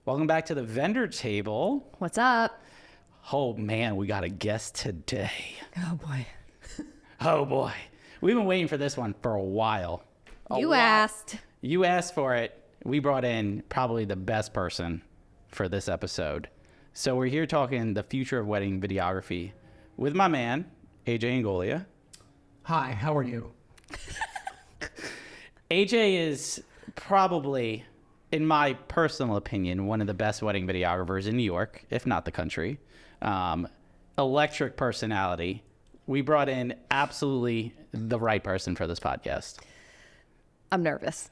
Welcome back to the vendor table. What's up? Oh man, we got a guest today. Oh boy. Oh boy. We've been waiting for this one for a while. You asked. You asked for it. We brought in probably the best person for this episode. So we're here talking the future of wedding videography with my man, AJ Angolia. Hi, how are you? AJ is probably, in my personal opinion, one of the best wedding videographers in New York, if not the country. Electric personality. We brought in absolutely the right person for this podcast. I'm nervous.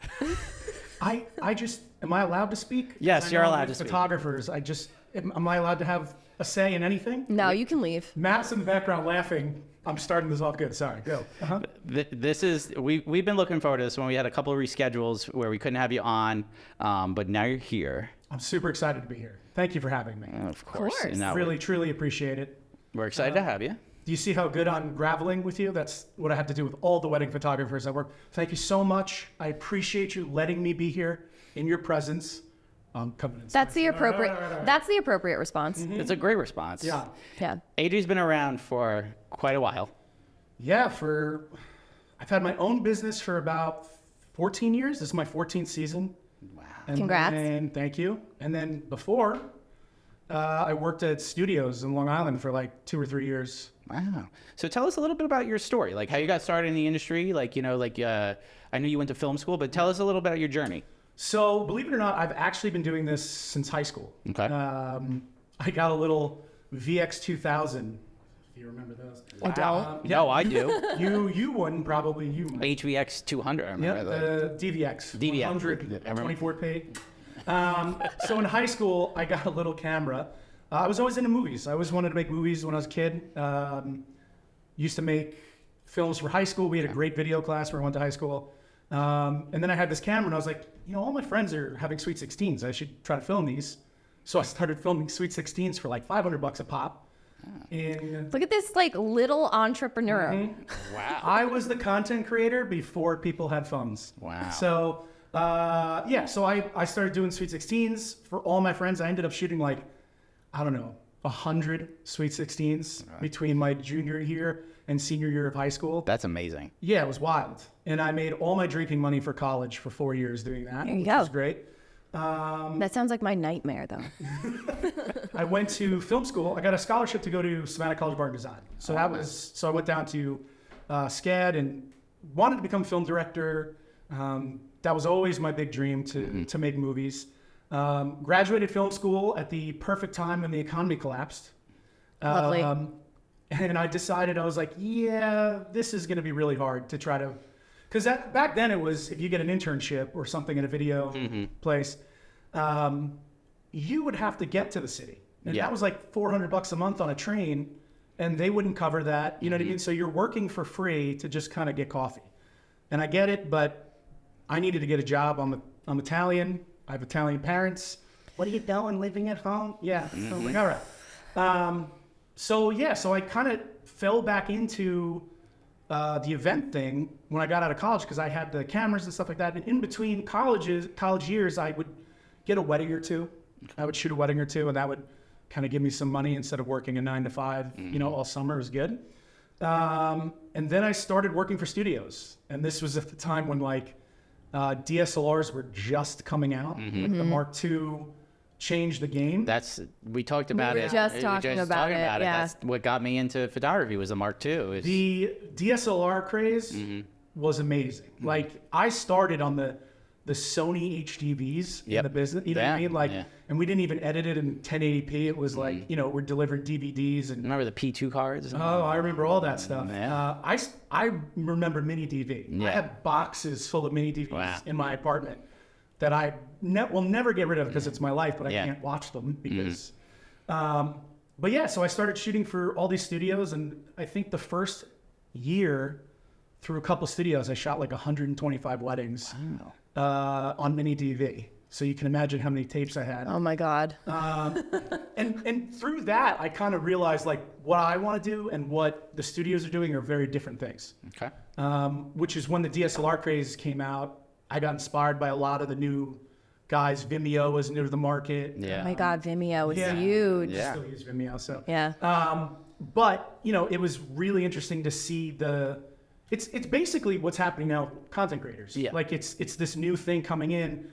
Am I allowed to speak? Yes, you're allowed to speak. Photographers, am I allowed to have a say in anything? No, you can leave. Matt's in the background laughing. I'm starting this off good. Sorry, go. We've been looking forward to this one. We had a couple of reschedules where we couldn't have you on, but now you're here. I'm super excited to be here. Thank you for having me. Of course. course. Now Really, truly appreciate it. we're excited to have you. Do you see how good I'm graveling with you? That's what I have to do with all the wedding photographers I work. Thank you so much. I appreciate you letting me be here in your presence. Coming in. That's the appropriate response. It's a great response. Yeah. Yeah. AJ's been around for quite a while. Yeah, I've had my own business for about 14 years. This is my 14th season. Wow. Congrats. And thank you. And then before, I worked at studios in Long Island for like 2 or 3 years. Wow. So tell us a little bit about your story, like how you got started in the industry. I know you went to film school, but tell us a little bit about your journey. So believe it or not, I've actually been doing this since high school. Okay. I got a little VX2000. If you remember those. I don't. No, I do. You wouldn't probably. You might. HVX 200. I remember that. DVX. DVX. 100, I remember. 24p. So in high school, I got a little camera. I was always into movies. I always wanted to make movies when I was a kid. Used to make films for high school. We had a great video class where I went to high school. And then I had this camera and I was like, all my friends are having Sweet 16s. I should try to film these. So I started filming Sweet 16s for like $500 a pop. And Look at this little entrepreneur. Wow. I was the content creator before people had phones. Wow. So, so I started doing Sweet 16s for all my friends. I ended up shooting 100 Sweet 16s between my junior year and senior year of high school. That's amazing. Yeah, it was wild. And I made all my drinking money for college for 4 years doing that. There you which go. was great. That sounds like my nightmare, though. I went to film school. I got a scholarship to go to Savannah College of Art and Design. So I went down to SCAD and wanted to become film director. That was always my big dream to make movies. Graduated film school at the perfect time when the economy collapsed. Lovely. And I decided, I was like, this is going to be really hard to try to, because back then it was, if you get an internship or something in a video place, you would have to get to the city. And that was like $400 a month on a train, and they wouldn't cover that. You know what I mean? So you're working for free to just kind of get coffee. And I get it, but I needed to get a job. I'm Italian. I have Italian parents. What are you doing living at home? Yeah. So I'm like, all right. So I kind of fell back into the event thing when I got out of college because I had the cameras and stuff like that. And in between college years, I would get a wedding or two. I would shoot a wedding or two, and that would kind of give me some money instead of working a 9 to 5, all summer. It was good. And then I started working for studios. And this was at the time when DSLRs were just coming out. Like the Mark II changed the game. We talked about it. Just talking about it. Yeah. That's what got me into photography was the Mark II. The DSLR craze was amazing. I started on the Sony HDVs in the business. You know what I mean? And we didn't even edit it in 1080p. It was we're delivering DVDs and. Remember the P2 cards? Oh, I remember all that stuff. Yeah. I remember mini DV. Yeah. I have boxes full of mini DVs in my apartment that I will never get rid of because it's my life, but I can't watch them because. So I started shooting for all these studios, and I think the first year through a couple studios, I shot 125 weddings on mini DV. So you can imagine how many tapes I had. Oh my God. And through that, I kind of realized what I want to do and what the studios are doing are very different things. Okay. Which is when the DSLR craze came out. I got inspired by a lot of the new guys. Vimeo was new to the market. Oh Yeah. my God, Vimeo is Yeah. huge. Yeah. Still use Vimeo, so. Yeah. But, you know, it was really interesting to see it's basically what's happening now with content creators. Yeah. Like it's this new thing coming in,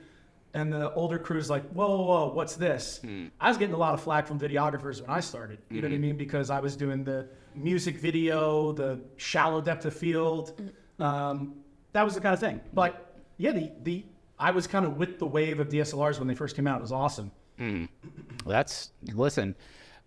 and the older crew's like, whoa, what's this? I was getting a lot of flack from videographers when I started, you know what I mean? Because I was doing the music video, the shallow depth of field. That was the kind of thing. But yeah, I was kind of with the wave of DSLRs when they first came out. It was awesome. Listen,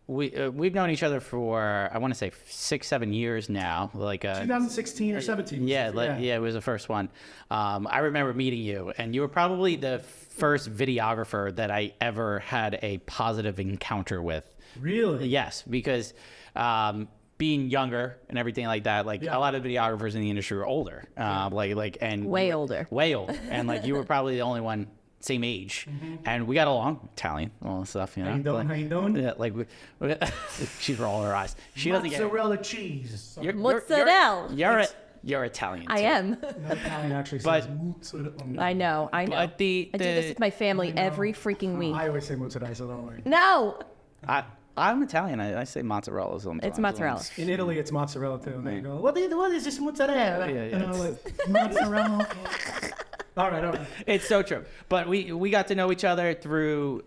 we've known each other for, I want to say 6-7 years now. Like 2016 or 17. yeah, it was the first one. I remember meeting you, and you were probably the first videographer that I ever had a positive encounter with. Really? Yes, because being younger and everything like that, like a lot of videographers in the industry are older, and Way older. and like you were probably the only one same age, and we got along. Italian, all that stuff, you know. How you doing? Yeah, like she's rolling her eyes. She doesn't get. Mozzarella cheese. Mozzarella. You're Italian. I too. am. No, Italian actually But- says mozzarella. I know. But I do this with my family I know. every freaking week. I always say mozzarella, so don't worry. No, I'm Italian. I say mozzarella sometimes. it's mozzarella. In Italy, it's mozzarella too. And they go, what is this mozzarella? Yeah, You know, like, mozzarella. All right. It's so true. But we got to know each other through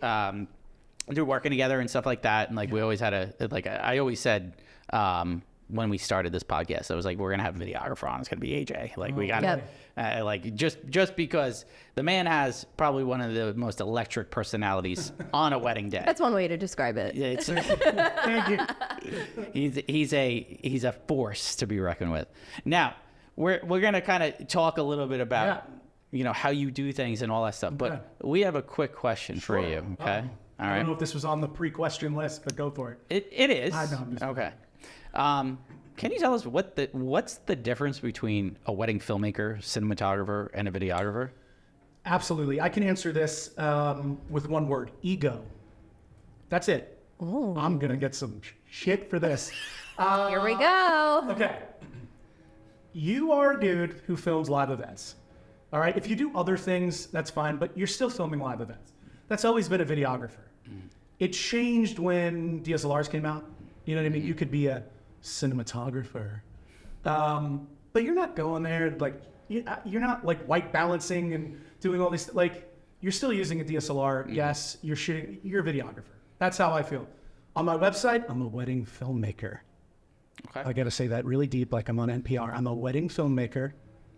working together and stuff like that. And like we always had I always said when we started this podcast, I was like, we're gonna have a videographer on. It's gonna be AJ. Like we got like just because the man has probably one of the most electric personalities on a wedding day. That's one way to describe it. Yeah, it's, Thank you. he's a force to be reckoned with. Now we're gonna kind of talk a little bit about how you do things and all that stuff. But we have a quick question for you. Okay. All I right. don't know if this was on the pre-question list, but go for it. It is. I know, I'm just- Okay. Can you tell us what's the difference between a wedding filmmaker, cinematographer, and a videographer? Absolutely. I can answer this with one word: ego. That's it. Ooh. I'm gonna get some shit for this. Here we go. Okay. You are a dude who films live events. All right. If you do other things, that's fine, but you're still filming live events. That's always been a videographer. It changed when DSLRs came out. You know what I mean? You could be a cinematographer, but you're not going there like you're not like white balancing and doing all these. Like you're still using a DSLR. Yes, you're shooting. You're a videographer. That's how I feel. On my website, I'm a wedding filmmaker. Okay. I got to say that really deep, like I'm on NPR. I'm a wedding filmmaker,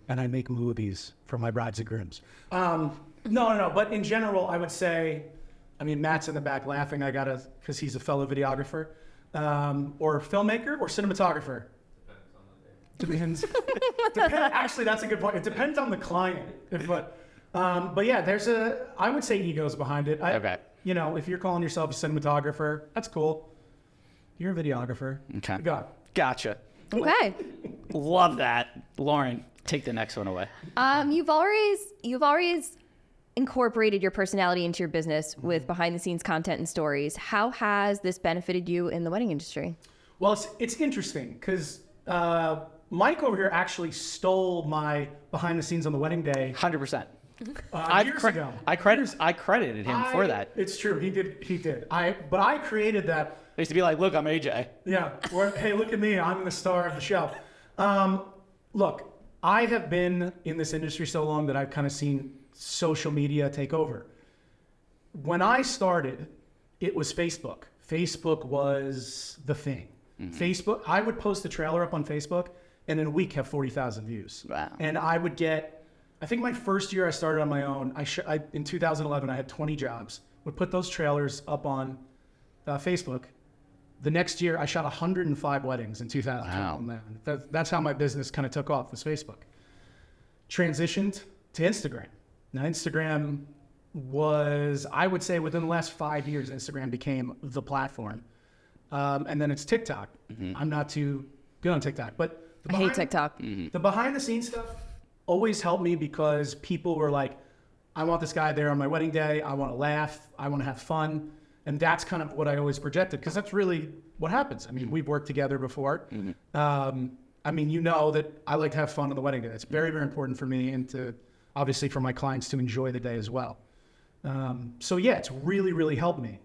and I make movies for my brides and grooms. No. But in general, I would say, I mean, Matt's in the back laughing. Because he's a fellow videographer, or filmmaker, or cinematographer. Depends. Actually, that's a good point. It depends on the client. But yeah, I would say egos behind it. Okay. You know, if you're calling yourself a cinematographer, that's cool. You're a videographer. Okay. Go. Gotcha. Okay. Love that. Lauren, take the next one away. You've always incorporated your personality into your business with behind the scenes content and stories. How has this benefited you in the wedding industry? Well, it's interesting because Mike over here actually stole my behind the scenes on the wedding day 100%. years ago. I credited him for that. It's true. He did. But I created that. I used to be like, look, I'm AJ. Yeah. Hey, look at me. I'm the star of the show. Look, I have been in this industry so long that I've kind of seen social media take over. When I started, it was Facebook. Facebook was the thing. Facebook, I would post a trailer up on Facebook and in a week have 40,000 views. Wow. And I would get, I think my first year I started on my own, in 2011, I had 20 jobs. Would put those trailers up on Facebook. The next year, I shot 105 weddings in 2012. Wow. That's how my business kind of took off, was Facebook. Transitioned to Instagram. Now, Instagram was, I would say, within the last 5 years, Instagram became the platform. And then it's TikTok. I'm not too good on TikTok, but I hate TikTok. the behind-the-scenes stuff always helped me because people were like, I want this guy there on my wedding day. I want to laugh. I want to have fun. And that's kind of what I always projected because that's really what happens. I mean, we've worked together before. I mean, you know that I like to have fun on the wedding day. It's very, very important for me and to, obviously, for my clients to enjoy the day as well. So yeah, it's really, really helped me.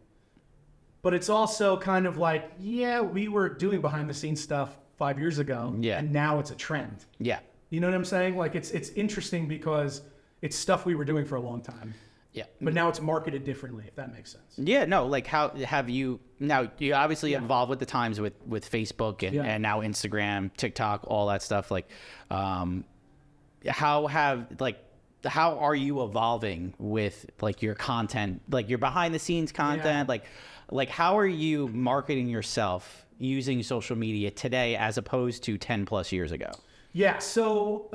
But it's also kind of like, yeah, we were doing behind the scenes stuff 5 years ago, and now it's a trend. Yeah. You know what I'm saying? Like it's interesting because it's stuff we were doing for a long time. Yeah. But now it's marketed differently, if that makes sense. Yeah, no, like how have you, now you obviously evolve with the times with Facebook and now Instagram, TikTok, all that stuff. Like, how are you evolving with like your content, like your behind the scenes content? Like how are you marketing yourself using social media today as opposed to 10 plus years ago? Yeah, so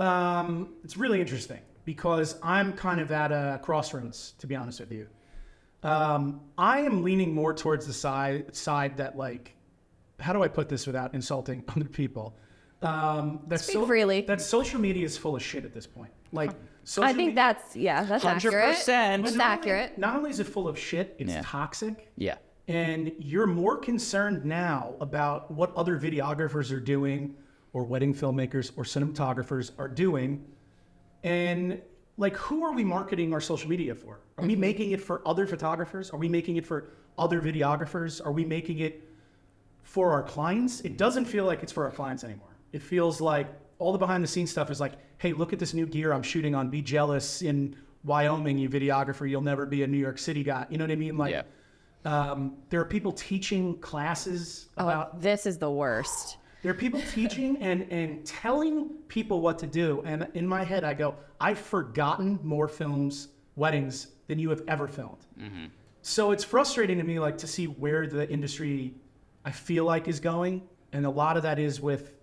it's really interesting because I'm kind of at a crossroads, to be honest with you. I am leaning more towards the side that, like, how do I put this without insulting other people? Speak freely. That social media is full of shit at this point. Like, I think that's 100%. accurate. That's accurate. Not only is it full of shit, it's toxic. Yeah. And you're more concerned now about what other videographers are doing or wedding filmmakers or cinematographers are doing. And like, who are we marketing our social media for? Are we making it for other photographers? Are we making it for other videographers? Are we making it for our clients? It doesn't feel like it's for our clients anymore. It feels like all the behind the scenes stuff is like, hey, look at this new gear I'm shooting on. Be jealous in Wyoming, you videographer. You'll never be a New York City guy. You know what I mean? Like, there are people teaching classes about... this is the worst. There are people teaching and telling people what to do. And in my head, I go, I've forgotten more weddings than you have ever filmed. Mm-hmm. So it's frustrating to me, like, to see where the industry, I feel like, is going. And a lot of that is with,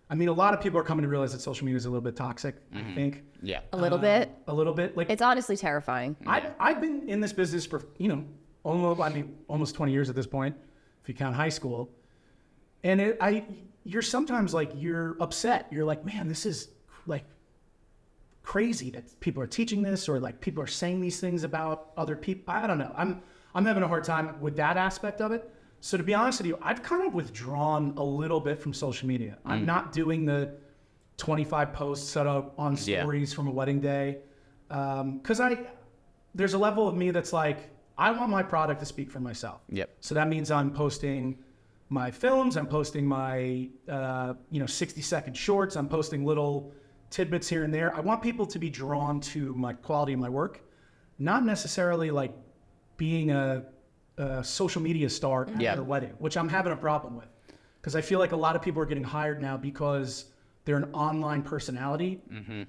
I mean, a lot of people are coming to realize that social media is a little bit toxic, I think. Yeah. A little bit. A little bit. Like, it's honestly terrifying. I've been in this business for, almost 20 years at this point, if you count high school. And you're sometimes like, you're upset. You're like, man, this is like crazy that people are teaching this, or like people are saying these things about other people. I don't know. I'm having a hard time with that aspect of it. So to be honest with you, I've kind of withdrawn a little bit from social media. I'm not doing the 25 posts set up on stories from a wedding day. Cause there's a level of me that's like, I want my product to speak for myself. Yep. So that means I'm posting my films, I'm posting my 60-second shorts, I'm posting little tidbits here and there. I want people to be drawn to my quality of my work, not necessarily like being a social media star at their wedding, which I'm having a problem with. Because I feel like a lot of people are getting hired now because they're an online personality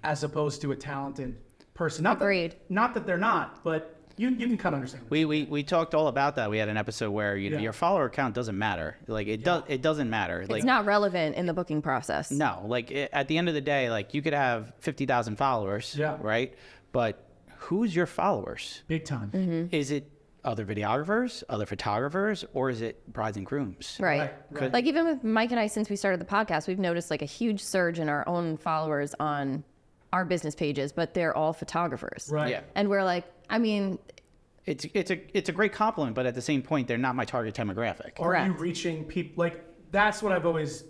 as opposed to a talented person. Agreed. Not that they're not, but you can kind of understand. We talked all about that. We had an episode where your follower count doesn't matter. Like it doesn't matter. Like, it's not relevant in the booking process. No, like at the end of the day, like you could have 50,000 followers, right? But who's your followers? Big time. Mm-hmm. Is it other videographers, other photographers, or is it brides and grooms? Right. Like even with Mike and I, since we started the podcast, we've noticed like a huge surge in our own followers on our business pages, but they're all photographers. Right. Yeah. And we're like, I mean, it's a great compliment, but at the same point, they're not my target demographic. Are you reaching people? Like, that's what I've always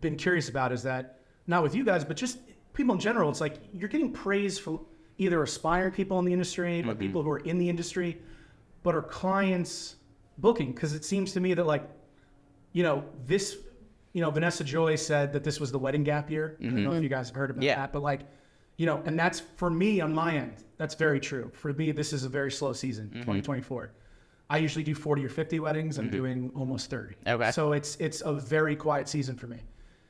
been curious about, is that not with you guys, but just people in general. It's like you're getting praise from either aspiring people in the industry or people who are in the industry, but are clients booking? Because it seems to me that, like, Vanessa Joy said that this was the wedding gap year. I don't know if you guys have heard about that, but like, and that's for me on my end. That's very true. For me, this is a very slow season, 2024. I usually do 40 or 50 weddings. I'm doing almost 30. Okay. So it's a very quiet season for me.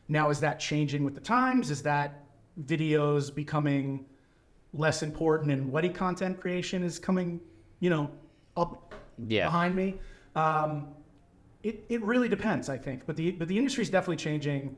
Now, is that changing with the times? Is that videos becoming less important and wedding content creation is coming, up behind me? It really depends, I think. But the industry is definitely changing.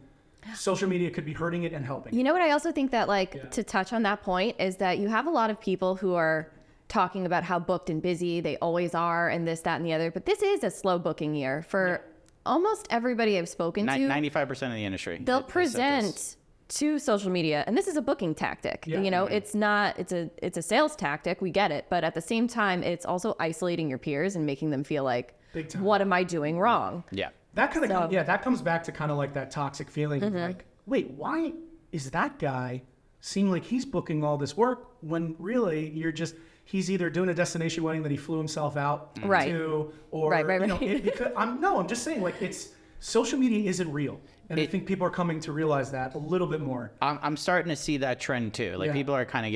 Social media could be hurting it and helping. You know what? I also think that, to touch on that point, is that you have a lot of people who are talking about how booked and busy they always are, and this, that, and the other. But this is a slow booking year for almost everybody I've spoken to. 95% of the industry. They'll present to social media, and this is a booking tactic. It's not. It's a sales tactic. We get it, but at the same time, it's also isolating your peers and making them feel like, what am I doing wrong? Yeah. That kind of that comes back to kind of like that toxic feeling of like, wait, why is that guy seem like he's booking all this work when really he's either doing a destination wedding that he flew himself out Right. to, or Right. you know, I'm just saying, like, it's social media isn't real, and I think people are coming to realize that a little bit more. I'm starting to see that trend too. Like people are kind of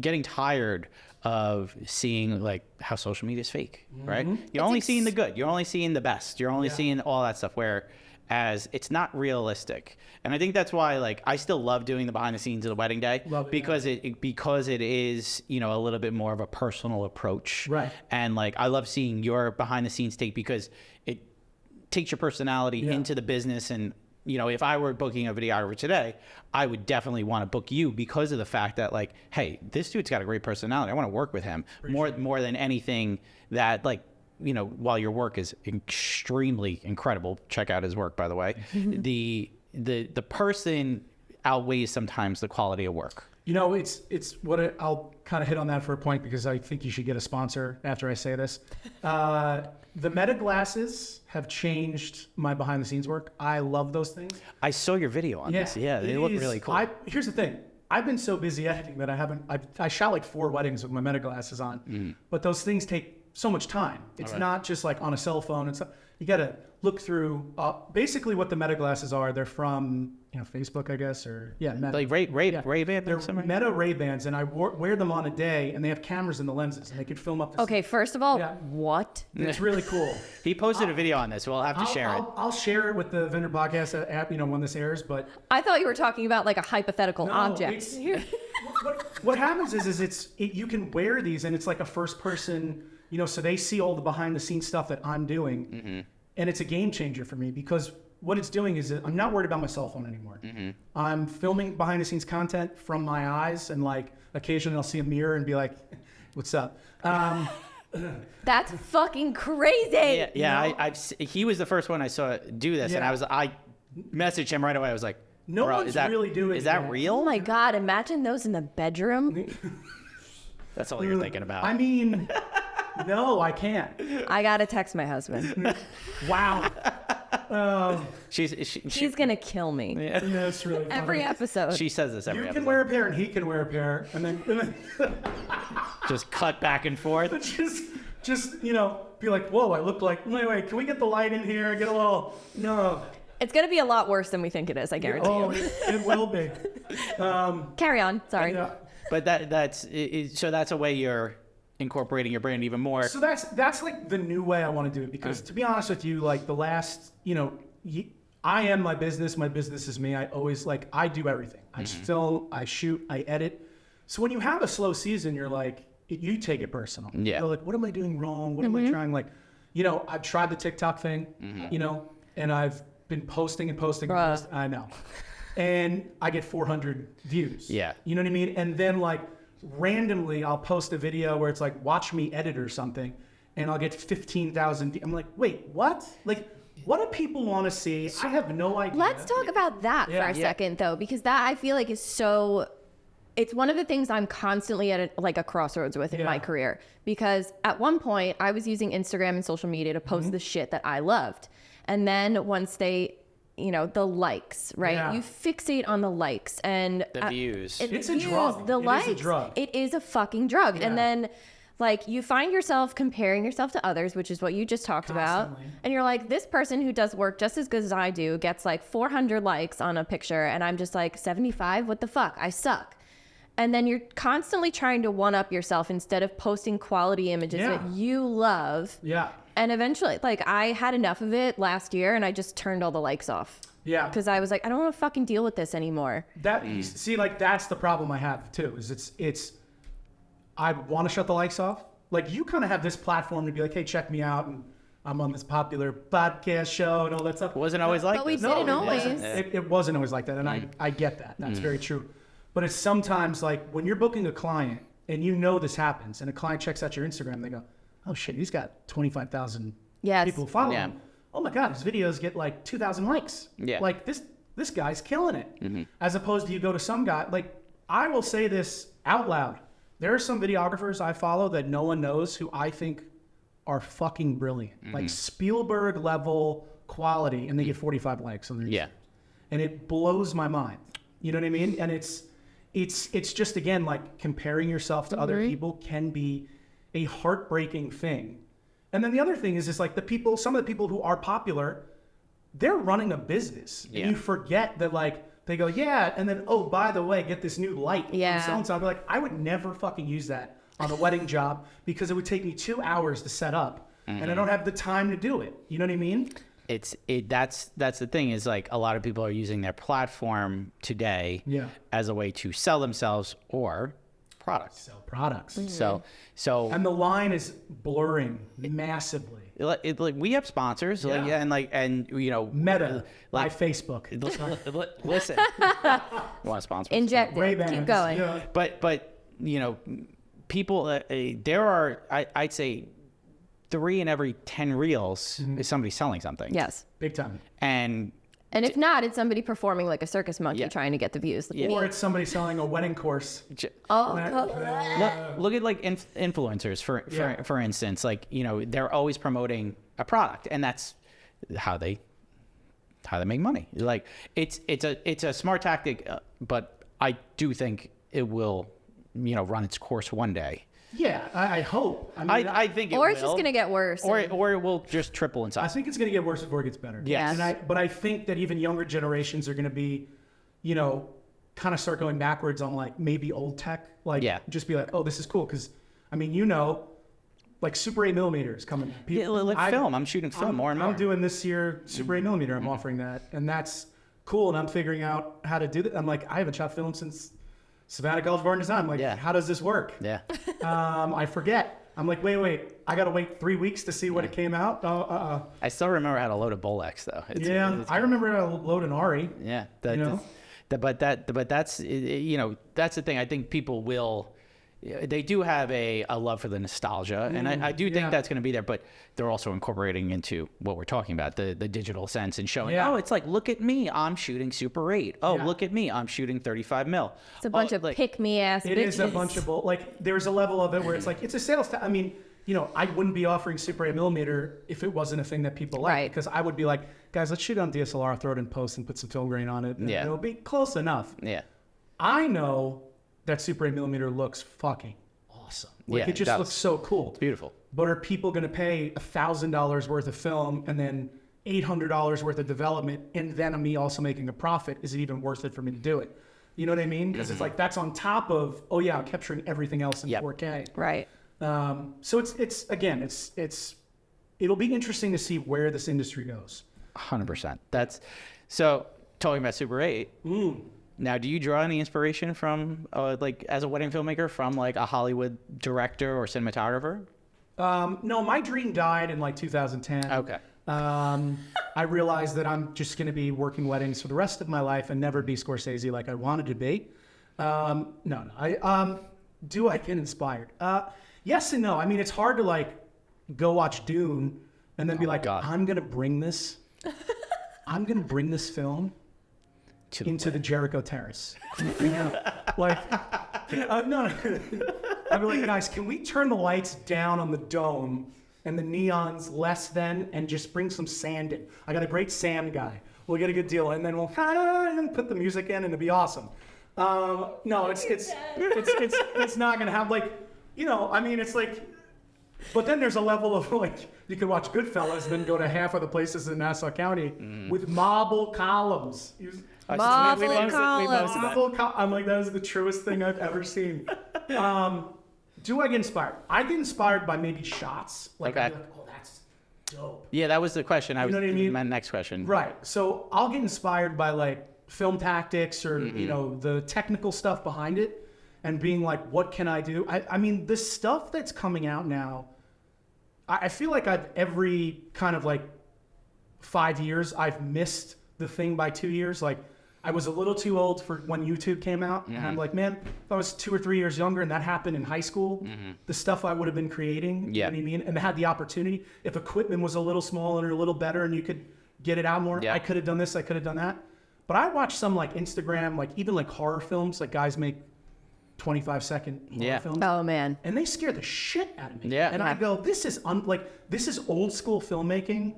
getting tired of seeing like how social media is fake, right? You're only seeing the good. You're only seeing the best. You're only seeing all that stuff, whereas it's not realistic. And I think that's why, like, I still love doing the behind the scenes of the wedding day, because it is, you know, a little bit more of a personal approach. Right. And like, I love seeing your behind the scenes take, because it takes your personality into the business. And, you know, if I were booking a videographer today, I would definitely want to book you because of the fact that, like, hey, this dude's got a great personality. I want to work with him more than anything that, like, you know, while your work is extremely incredible, check out his work, by the way, the person outweighs sometimes the quality of work. You know, I'll kind of hit on that for a point, because I think you should get a sponsor after I say this. The Meta glasses have changed my behind the scenes work. I love those things. I saw your video on this. Yeah, they look really cool. Here's the thing. I've been so busy editing that I shot like 4 weddings with my Meta glasses on, but those things take so much time. It's not just like on a cell phone. You got to look through. Basically, what the Meta glasses are, they're from, you know, Facebook, I guess, or Meta. Like Ray-Ban. They're Meta Ray-Bans, and I wear them on a day, and they have cameras in the lenses, and they can film up. Okay, first of all, what? It's really cool. He posted a video on this. We'll have to share it. I'll share it with the Vendor Podcast app, you know, when this airs. But I thought you were talking about like a hypothetical object. What happens is you can wear these, and it's like a first person. You know, so they see all the behind the scenes stuff that I'm doing, and it's a game changer for me, because what it's doing is I'm not worried about my cell phone anymore. I'm filming behind the scenes content from my eyes, and like occasionally I'll see a mirror and be like, "What's up?" That's fucking crazy. Yeah. He was the first one I saw do this, and I messaged him right away. I was like, "No bro, one's really doing Is that that. real?" Oh my God, imagine those in the bedroom. That's all you're thinking about. I mean, no, I can't. I gotta text my husband. Wow. She's He's gonna kill me. Yeah, it's really funny. Every episode. She says this every You episode. can wear a pair, and he can wear a pair, and then Just cut back and forth. just you know, be like, "Whoa, I look like." Wait, can we get the light in here? Get a little. No. It's gonna be a lot worse than we think it is, I guarantee Oh, you. it will be. Carry on. Sorry. Yeah. But so that's a way you're incorporating your brand even more. So that's like the new way I want to do it, because to be honest with you, like the last, you know, I am my business is me. I always I do everything. I film, I shoot, I edit. So when you have a slow season, you're like, you take it personal. Yeah. You're like, what am I doing wrong? What am I trying? Like, you know, I've tried the TikTok thing, you know, and I've been posting and posting. I know. And I get 400 views. Yeah. You know what I mean? And then like randomly I'll post a video where it's like, watch me edit or something, and I'll get 15,000. I'm like, wait, what? Like, what do people want to see? I have no idea. Let's talk about that for a second, though, because that I feel like is so. It's one of the things I'm constantly at a crossroads with in my career, because at one point I was using Instagram and social media to post the shit that I loved, and then once they, you know, the likes, right? Yeah. You fixate on the likes and The views. It's a drug. The It is a likes. drug. It is a fucking drug. Yeah. And then like you find yourself comparing yourself to others, which is what you just talked about. Constantly. And you're like, this person who does work just as good as I do gets like 400 likes on a picture, and I'm just like 75. What the fuck? I suck. And then you're constantly trying to one up yourself instead of posting quality images that you love. Yeah. And eventually, like, I had enough of it last year, and I just turned all the likes off. Yeah. Because I was like, I don't want to fucking deal with this anymore. See, like that's the problem I have too. Is it's I want to shut the likes off. Like you kind of have this platform to be like, hey, check me out, and I'm on this popular podcast show and all that stuff. It wasn't always like But we this. didn't it always. wasn't. It wasn't always like that, and I get that. That's very true. But it's sometimes like when you're booking a client and you know this happens, and a client checks out your Instagram, they go, oh shit, he's got 25,000 Yes. people following him. Oh my God, his videos get like 2,000 likes. Yeah. Like this guy's killing it. As opposed to you go to some guy, like I will say this out loud. There are some videographers I follow that no one knows who I think are fucking brilliant. Like Spielberg level quality, and they get 45 likes on their Yeah. and it blows my mind. You know what I mean? And it's just, again, like comparing yourself to other people can be a heartbreaking thing. And then the other thing is like some of the people who are popular, they're running a business. And you forget that, like, they go, yeah, and then, oh, by the way, get this new light from so-and-so. I'd be like, I would never fucking use that on a wedding job because it would take me 2 hours to set up, and I don't have the time to do it. You know what I mean? That's the thing is, like, a lot of people are using their platform today as a way to sell themselves or products. Sell products. So and the line is blurring massively. Like we have sponsors, and you know, Meta, like Facebook. Listen, you want to sponsor? Inject it. Keep going. Yeah. But you know, people. There are, I'd say, 3 in every 10 reels is somebody selling something. Yes. Big time. And if not, it's somebody performing like a circus monkey trying to get the views. Or it's somebody selling a wedding course. Look at like influencers for instance. Like, you know, they're always promoting a product, and that's how they make money. Like it's a smart tactic, but I do think it will, you know, run its course one day. Yeah, I hope. I think it will. Or it's just going to get worse. Or it will just triple in size. I think it's going to get worse before it gets better. Yes. But I think that even younger generations are going to be, you know, kind of start going backwards on, like, maybe old tech. Like, just be like, oh, this is cool. Because, I mean, you know, like Super 8 millimeter is coming. Film. I'm shooting film more and more. I'm doing this year Super 8 millimeter. I'm offering that. And that's cool. And I'm figuring out how to do that. I'm like, I haven't shot film since Savannah College of Art and Design. I'm like, how does this work? Yeah. I forget. I'm like, wait. I got to wait 3 weeks to see what it came out. I still remember how to load a Bolex though. I remember how to load an Ari. Yeah. But that's, you know, that's the thing. I think people will, they do have a love for the nostalgia, and I do think that's going to be there, but they're also incorporating into what we're talking about, the digital sense, and showing, oh, it's like, look at me, I'm shooting Super 8. Oh, look at me, I'm shooting 35 mil. It's a bunch of pick-me-ass bitches. It is a bunch of, like, there's a level of it where it's like, it's a sales, I mean, you know, I wouldn't be offering Super 8 millimeter if it wasn't a thing that people like, because I would be like, guys, let's shoot on DSLR, throw it in post, and put some film grain on it, and it'll be close enough. Yeah. I know that Super 8 millimeter looks fucking awesome. Like, it just looks so cool. It's beautiful. But are people going to pay $1,000 worth of film and then $800 worth of development, and then me also making a profit? Is it even worth it for me to do it? You know what I mean? Because it's like, that's on top of, I'm capturing everything else in 4K. Right. So it'll be interesting to see where this industry goes. 100%. That's so. Talking about Super 8. Now, do you draw any inspiration from, like, as a wedding filmmaker, from like a Hollywood director or cinematographer? No, my dream died in like 2010. Okay. I realized that I'm just going to be working weddings for the rest of my life and never be Scorsese like I wanted to be. Do I get inspired? Yes and no. I mean, it's hard to, like, go watch Dune and then be like, I'm going to bring this film into the Jericho Terrace. Like, no. I'd be like, guys, can we turn the lights down on the dome and the neons less than, and just bring some sand in? I got a great sand guy. We'll get a good deal, and then we'll put the music in, and it'll be awesome. No, it's not gonna have, like, you know, I mean, it's like, but then there's a level of, like, you could watch Goodfellas, then go to half of the places in Nassau County with marble columns. Marble columns. I'm like, that is the truest thing I've ever seen. Do I get inspired? I get inspired by maybe shots. Like, I'd be like, oh, that's dope. Yeah, that was the question. You know what I mean? My next question. Right. So I'll get inspired by, like, film tactics or, you know, the technical stuff behind it, and being like, what can I do? I mean, the stuff that's coming out now, I feel like every kind of, like, 5 years, I've missed the thing by 2 years. Like, I was a little too old for when YouTube came out. And I'm like, man, if I was 2 or 3 years younger and that happened in high school, the stuff I would have been creating, you know what I mean? And had the opportunity, if equipment was a little smaller, a little better, and you could get it out more, I could have done this, I could have done that. But I watch some, like, Instagram, like, even, like, horror films, like, guys make 25-second horror films. Oh, man. And they scare the shit out of me. Yeah. And I go, this is this is old school filmmaking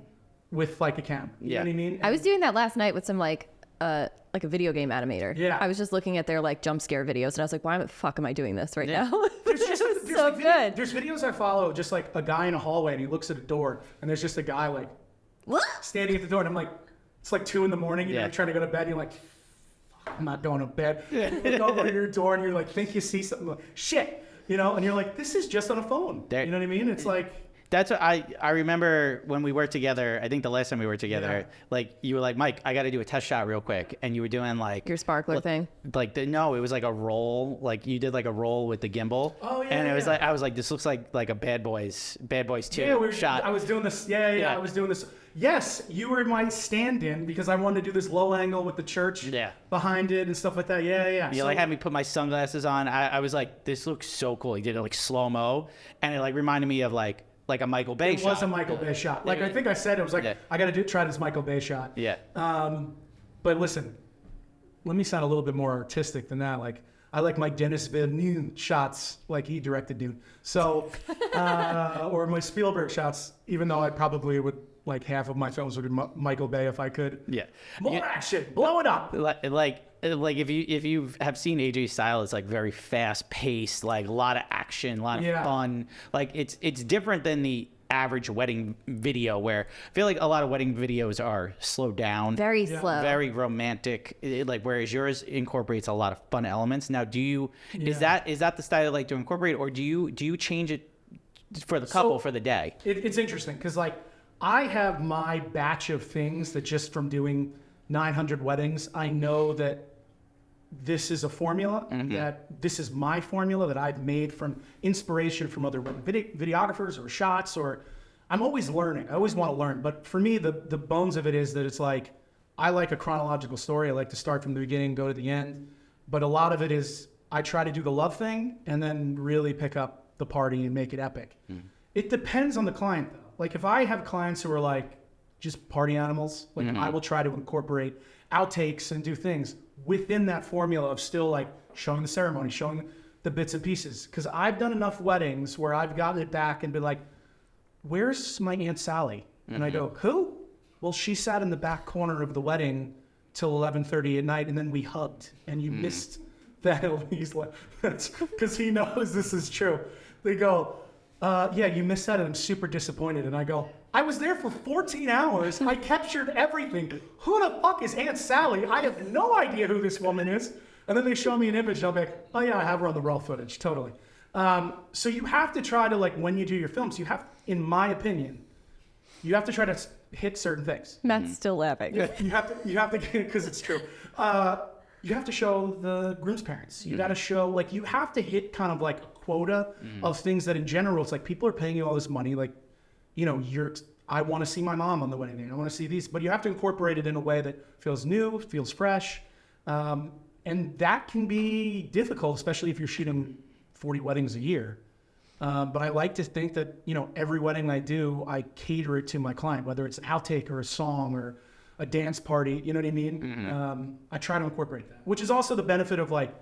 with, like, a camera. You know what I mean? I was doing that last night with some, like, like a video game animator. Yeah. I was just looking at their like jump scare videos and I was like, why the fuck am I doing this right now? There's so good. There's videos I follow, just like a guy in a hallway and he looks at a door and there's just a guy like What? standing at the door and I'm like, it's like 2 a.m. and you're trying to go to bed and you're like, fuck, I'm not going to bed. You look over to your door and you're like, think you see something, like, shit, you know, and you're like, this is just on a phone. You know what I mean? It's like, That's what I remember when we worked together. I think the last time we worked together, like you were like, Mike, I got to do a test shot real quick, and you were doing like Your sparkler thing. Like no, it was like a roll. Like you did like a roll with the gimbal. Oh, yeah, And it was yeah. like I was like, this looks like a Bad Boys 2 shot. I was doing this. I was doing this. Yes, you were my stand-in because I wanted to do this low angle with the church behind it and stuff like that. Yeah. You like had me put my sunglasses on. I was like, this looks so cool. He did it like slow mo, and it like reminded me of like a Michael Bay shot. It was a Michael Bay shot. Like I think I said, it was like I got to try this Michael Bay shot. Yeah. But listen, let me sound a little bit more artistic than that. Like I like Mike Dennis Villeneuve shots, like he directed Dune. So, or my Spielberg shots, even though I probably would like half of my films would be Michael Bay if I could. Yeah. More action, blow it up. Like if you have seen AJ's style, it's like very fast paced, like a lot of action, a lot of fun. Like it's different than the average wedding video where I feel like a lot of wedding videos are slowed down, Very slow. very romantic. Like whereas yours incorporates a lot of fun elements. Now, is that the style you like to incorporate, or do you change it for the couple for the day? It's interesting because like I have my batch of things that just from doing 900 weddings, I know that this is a formula, that this is my formula that I've made from inspiration from other videographers or shots, or I'm always learning. I always want to learn. But for me, the bones of it is that it's like, I like a chronological story. I like to start from the beginning, go to the end. But a lot of it is I try to do the love thing and then really pick up the party and make it epic. It depends on the client though. Like if I have clients who are like just party animals, like I will try to incorporate outtakes and do things within that formula of still like showing the ceremony, showing the bits and pieces. Because I've done enough weddings where I've gotten it back and been like, where's my Aunt Sally? And I go, who? Well, she sat in the back corner of the wedding till 11:30 at night and then we hugged and you missed that. He's like, because he knows this is true. They go, yeah, you missed that and I'm super disappointed. And I go, I was there for 14 hours. I captured everything. Who the fuck is Aunt Sally? I have no idea who this woman is. And then they show me an image and I'll be like, oh yeah, I have her on the raw footage, totally. So you have to try to, like, when you do your films, you have, in my opinion, you have to try to hit certain things. Matt's still laughing. You have to, because it's true. You have to show the groom's parents. You got to show, like, you have to hit kind of like a quota of things that in general, it's like people are paying you all this money. Like, you know, I want to see my mom on the wedding day. I want to see these, but you have to incorporate it in a way that feels new, feels fresh. And that can be difficult, especially if you're shooting 40 weddings a year. But I like to think that, you know, every wedding I do, I cater it to my client, whether it's an outtake or a song or a dance party, you know what I mean? I try to incorporate that, which is also the benefit of like,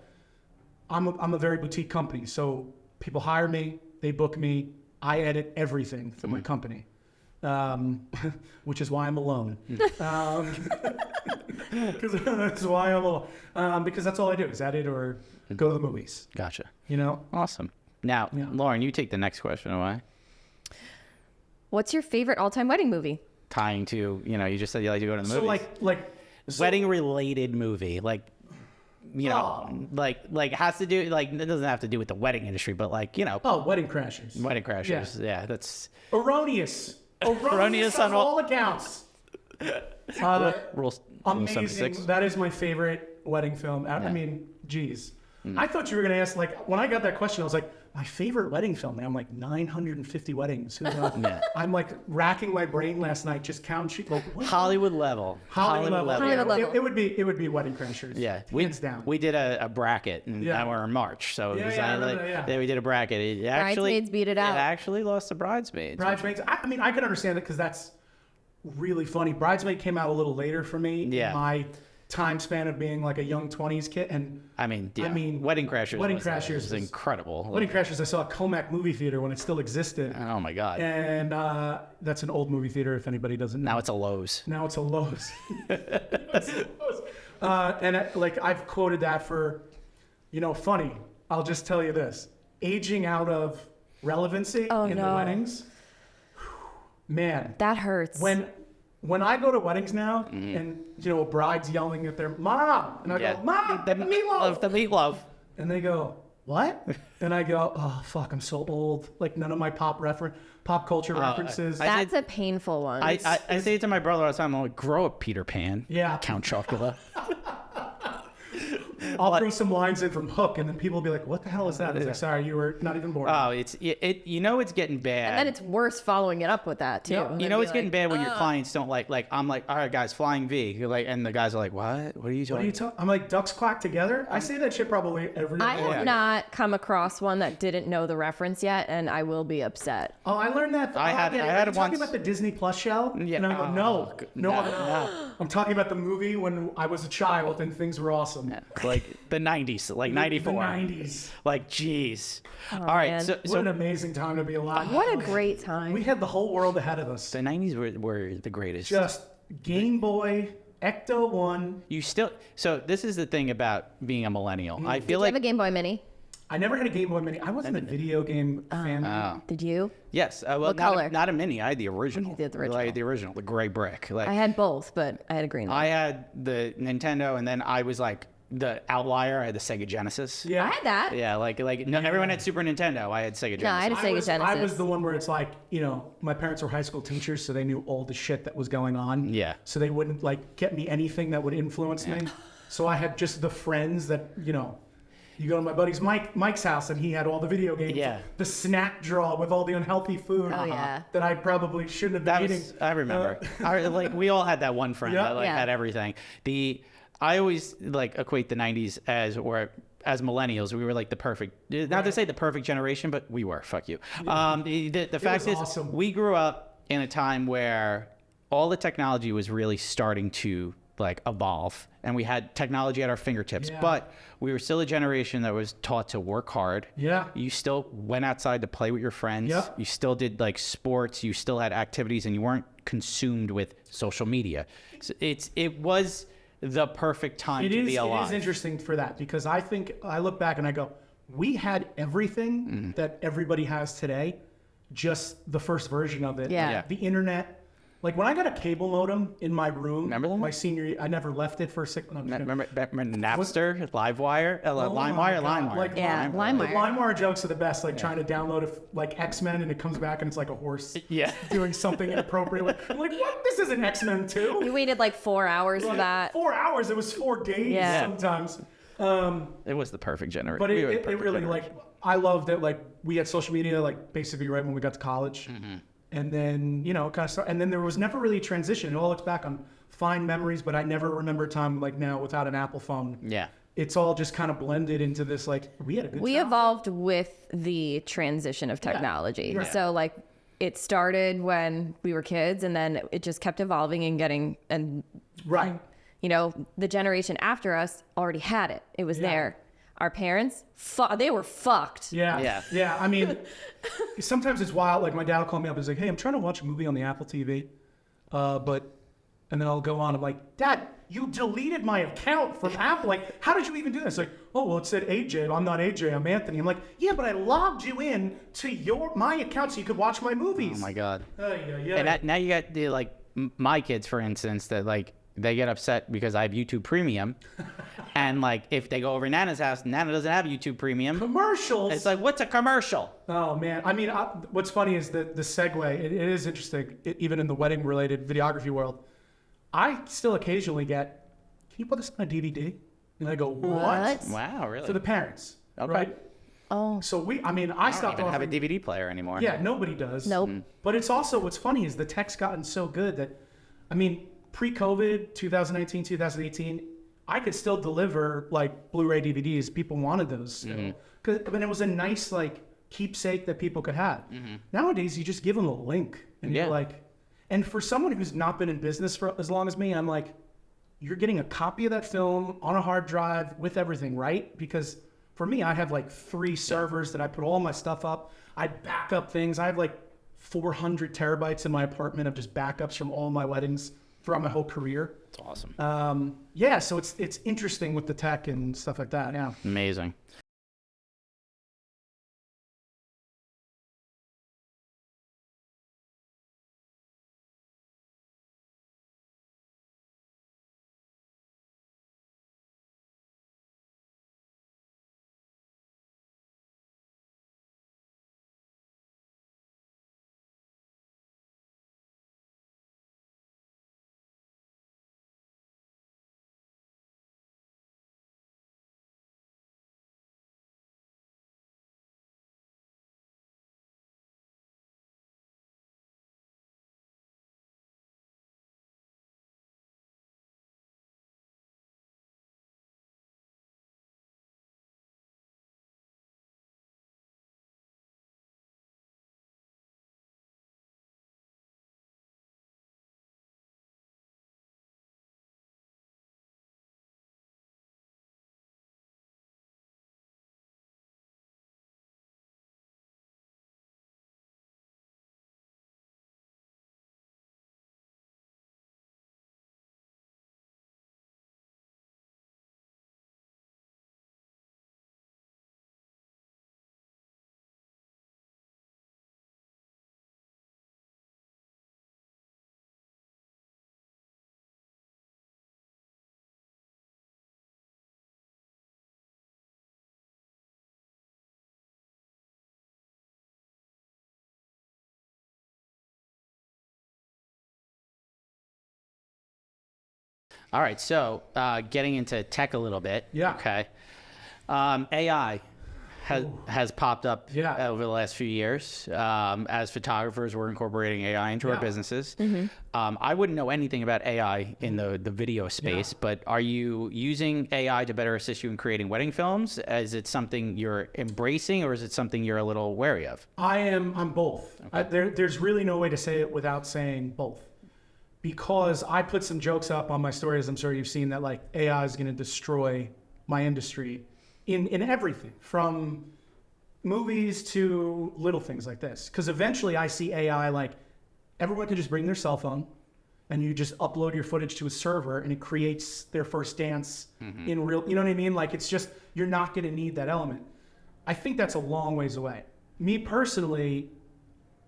I'm a very boutique company. So people hire me, they book me, I edit everything for my company, which is why I'm alone. Because that's why I'm alone. Because that's all I do is edit or go to the movies. Gotcha. You know? Awesome. Now, Lauren, you take the next question away. What's your favorite all-time wedding movie? Tying to, you know, you just said you like to go to the movies. So wedding-related movie, like, you know, like has to do, like, it doesn't have to do with the wedding industry, but like, you know. Oh, Wedding Crashers. Wedding Crashers. Yeah, that's erroneous on all accounts. Rule Amazing. 76. That is my favorite wedding film. I mean, geez. I thought you were going to ask, like, when I got that question, I was like, my favorite wedding film. And I'm like, 950 weddings. Who knows? I'm like racking my brain last night, just counting. Like, Hollywood level. Hollywood level. level. It would be Wedding Crashers. Yeah, hands down. We did a bracket, and we're in March, so it was we did a bracket. It actually Bridesmaids beat it out. It actually lost to Bridesmaids. Bridesmaids. I mean, I can understand it because that's really funny. Bridesmaid came out a little later for me. Yeah. In my time span of being like a young 20s kid, and I mean, Wedding Crashers. Wedding Crashers was incredible. Wedding Crashers. I saw at Comac movie theater when it still existed. Oh my god! And that's an old movie theater. If anybody doesn't know. Now it's a Lowe's. Now it's a Lowe's. Like I've quoted that for, funny. I'll just tell you this: aging out of relevancy in the weddings. Man, that hurts. When I go to weddings now, and a bride's yelling at their mom, and I go, "Mom, the meatloaf, the meatloaf," and they go, "What?" And I go, "Oh fuck, I'm so old. Like none of my pop culture references." That's a painful one. I say it to my brother all the time. I'm like, "Grow up, Peter Pan." Yeah. Count Chocula. I'll throw some lines in from Hook, and then people will be like, "What the hell is that?" I was like, "Sorry, you were not even born." Oh, it's getting bad. and then it's worse following it up with that too. Yeah. It's getting bad when your clients don't like I'm like, all right guys, flying V. You're like, and the guys are like, what are you talking I'm like, ducks quack together. I say that shit probably every day. I have not come across one that didn't know the reference yet, and I will be upset. Oh, I learned that. I had it talking once. about the Disney Plus show? Yeah. And I go, no. I'm talking about the movie when I was a child and things were awesome. like the 90s, like 94. The 90s. Like, geez. All right, man. so What an amazing time to be alive. What a great time. We had the whole world ahead of us. the 90s were the greatest. Just Game Boy, Ecto 1. You still, so this is the thing about being a millennial. I feel Did you like, have a Game Boy Mini? I never had a Game Boy Mini. I wasn't a video game fan. Did you? yes, well, What not color? not a mini. I had the original. You did the original. Like the original, the gray brick. Like I had both, but I had a green one. I had the Nintendo, and then I was like the outlier. I had the Sega Genesis. I had that. Yeah, like no, everyone had Super Nintendo. I had Sega Genesis. No, I had a Sega Genesis. I was the one where it's like, my parents were high school teachers, so they knew all the shit that was going on. Yeah. So they wouldn't like get me anything that would influence me. So I had just the friends that, you go to my buddy's Mike's house and he had all the video games. Yeah. The snack drawer with all the unhealthy food Oh, yeah. that I probably shouldn't have been eating. I remember. Like we all had that one friend Yeah. that like Yeah. had everything. I always like equate the 90s as millennials, we were like the perfect, not to say the perfect generation, but we were. Fuck you. The fact is, awesome. we grew up in a time where all the technology was really starting to like evolve, and we had technology at our fingertips. Yeah. But we were still a generation that was taught to work hard. Yeah. You still went outside to play with your friends. Yeah. You still did like sports. You still had activities, and you weren't consumed with social media. So it was the perfect time to be alive. It is interesting for that because I think I look back and I go, we had everything that everybody has today, just the first version of it. Yeah. Yeah. The internet. Like when I got a cable modem in my room, Remember that? my senior year, I never left it for 6 months. Remember Napster, LimeWire, LimeWire. LimeWire. Like, Yeah, the LimeWire. LimeWire jokes are the best. Like trying to download like X-Men and it comes back and it's like a horse Yeah. doing something inappropriate. I'm like, what? This isn't X-Men 2. You waited like 4 hours for that. 4 hours. It was 4 days Yeah. sometimes. It was the perfect generation. But it really like I loved that like we had social media like basically right when we got to college, and then and then there was never really a transition. It all looks back on fine memories, but I never remember a time like now without an Apple phone. Yeah. It's all just kind of blended into this like we had a good. We time. evolved with the transition of technology. Yeah. So like it started when we were kids and then it just kept evolving and getting Right. the generation after us already had it. It was Yeah. there. Our parents, they were fucked. Yeah. I mean, sometimes it's wild. Like my dad will call me up and he's like, "Hey, I'm trying to watch a movie on the Apple TV, and then I'll go on. I'm like, Dad, you deleted my account from Apple. Like, how did you even do this? Like, oh, well, it said AJ. I'm not AJ. I'm Anthony. I'm like, yeah, but I logged you in to my account so you could watch my movies. Oh my God. Yeah. And now you got my kids, for instance, that like they get upset because I have YouTube Premium, and like if they go over to Nana's house, Nana doesn't have YouTube Premium. Commercials. It's like, what's a commercial? Oh man, I mean, what's funny is the segue. It is interesting, even in the wedding-related videography world. I still occasionally get, "Can you put this on a DVD?" And I go, "What?" Wow, really? For the parents, Okay. right? Oh, So I I stopped don't even have a offering. DVD player anymore. Yeah, nobody does. nope. But it's also what's funny is the tech's gotten so good that, I mean, pre-COVID, 2019, 2018, I could still deliver like Blu-ray DVDs. People wanted those still. But it was a nice like keepsake that people could have. Nowadays, you just give them a link and Yeah. you're like, and for someone who's not been in business for as long as me, I'm like, you're getting a copy of that film on a hard drive with everything, right? Because for me, I have like 3 servers that I put all my stuff up. I back up things. I have like 400 terabytes in my apartment of just backups from all my weddings throughout my whole career. It's awesome. Yeah, so it's interesting with the tech and stuff like that. Yeah. Amazing. All right, so getting into tech a little bit. Yeah. Okay. AI has popped up over the last few years. As photographers, we're incorporating AI into our businesses. I wouldn't know anything about AI in the video space, but are you using AI to better assist you in creating wedding films? Is it something you're embracing, or is it something you're a little wary of? I'm both. Okay. There's really no way to say it without saying both. Because I put some jokes up on my stories, I'm sure you've seen, that like AI is going to destroy my industry in everything, from movies to little things like this. Because eventually I see AI like everyone can just bring their cell phone and you just upload your footage to a server and it creates their first dance in real, you know what I mean? Like it's just, you're not going to need that element. I think that's a long ways away. Me personally,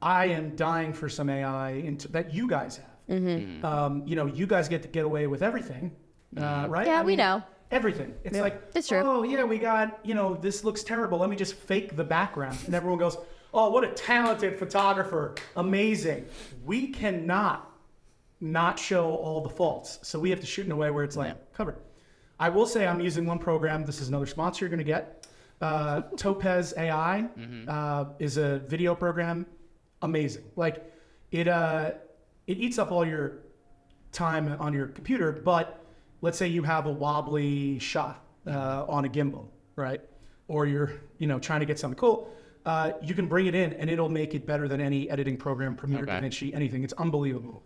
I am dying for some AI that you guys have. You know, you guys get to get away with everything, right? Yeah, I we mean, know. Everything. It's like, It's true. oh yeah, we got, you know, this looks terrible. Let me just fake the background. And everyone goes, oh, what a talented photographer. Amazing. We cannot not show all the faults. So we have to shoot in a way where it's like covered. I will say I'm using one program. This is another sponsor you're going to get. Topaz AI is a video program. Amazing. Like it eats up all your time on your computer, but let's say you have a wobbly shot on a gimbal, right? Or you're, you know, trying to get something cool. You can bring it in and it'll make it better than any editing program, Premiere, DaVinci, anything. It's unbelievable.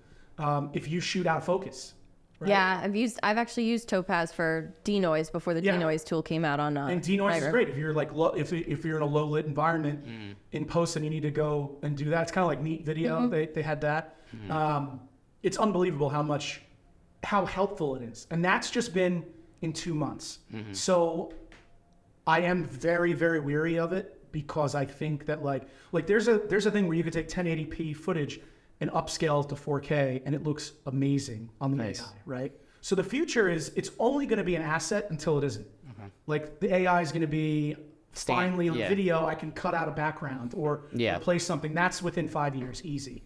If you shoot out of focus. Right? Yeah, I've actually used Topaz for denoise before the denoise tool came out on and denoise is great if you're like if you're in a low lit environment in post and you need to go and do that. It's kind of like Neat Video. They had that. It's unbelievable how helpful it is, and that's just been in 2 months. So I am very, very weary of it because I think that like there's a thing where you could take 1080p footage and upscale to 4K and it looks amazing on the AI, right? So the future is it's only going to be an asset until it isn't. Like the AI is going to be finally on video, I can cut out a background or replace something. That's within 5 years, easy.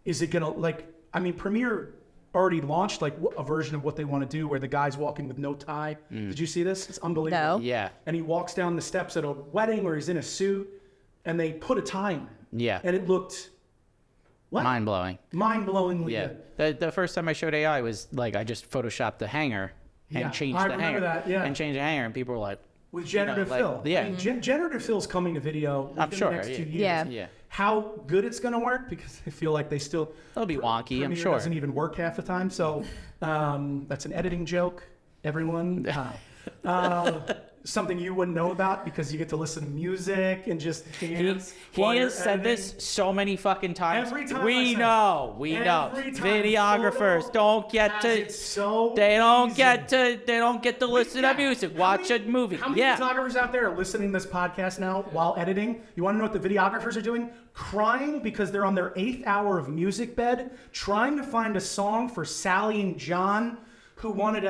Is it going to Premiere already launched like a version of what they want to do where the guy's walking with no tie. Did you see this? It's unbelievable. No. Yeah. And he walks down the steps at a wedding where he's in a suit and they put a tie on him. Yeah. And it looked mind-blowing. Mind-blowingly good. The first time I showed AI was like I just photoshopped the hanger and changed the hanger. And changed the hanger, and people were like, with generative fill. Yeah. I mean, generative fill's coming to video I'm sure. the next 2 years. Yeah. How good it's going to work, because I feel like it'll be wonky, I'm Premiere sure. doesn't even work half the time. So that's an editing joke, everyone. something you wouldn't know about because you get to listen to music and just dance. He has said this so many fucking times. Every time we I know. every time Videographers photo don't get has to. it so They don't easy. get to. They don't get to listen to music. Watch a movie. How many Yeah. photographers out there are listening to this podcast now while editing? You want to know what the videographers are doing? Crying because they're on their 8th hour of music bed, trying to find a song for Sally and John, who wanted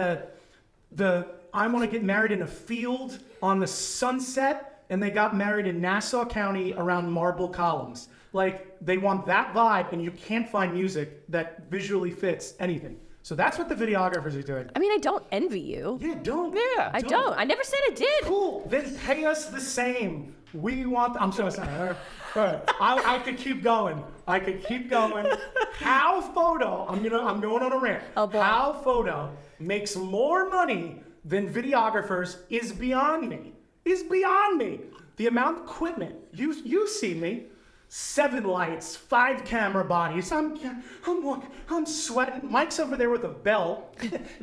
I want to get married in a field on the sunset, and they got married in Nassau County around marble columns. Like, they want that vibe, and you can't find music that visually fits anything. So that's what the videographers are doing. I mean, I don't envy you. Yeah, don't. Yeah. I don't. I never said I did. Cool. Then pay us the same. We want. I'm so sorry. All right. I could keep going. How Photo? I'm going on a rant. Oh, boy. How Photo makes more money than videographers is beyond me. The amount of equipment you see me. 7 lights, 5 camera bodies. I'm sweating. Mike's over there with a bell.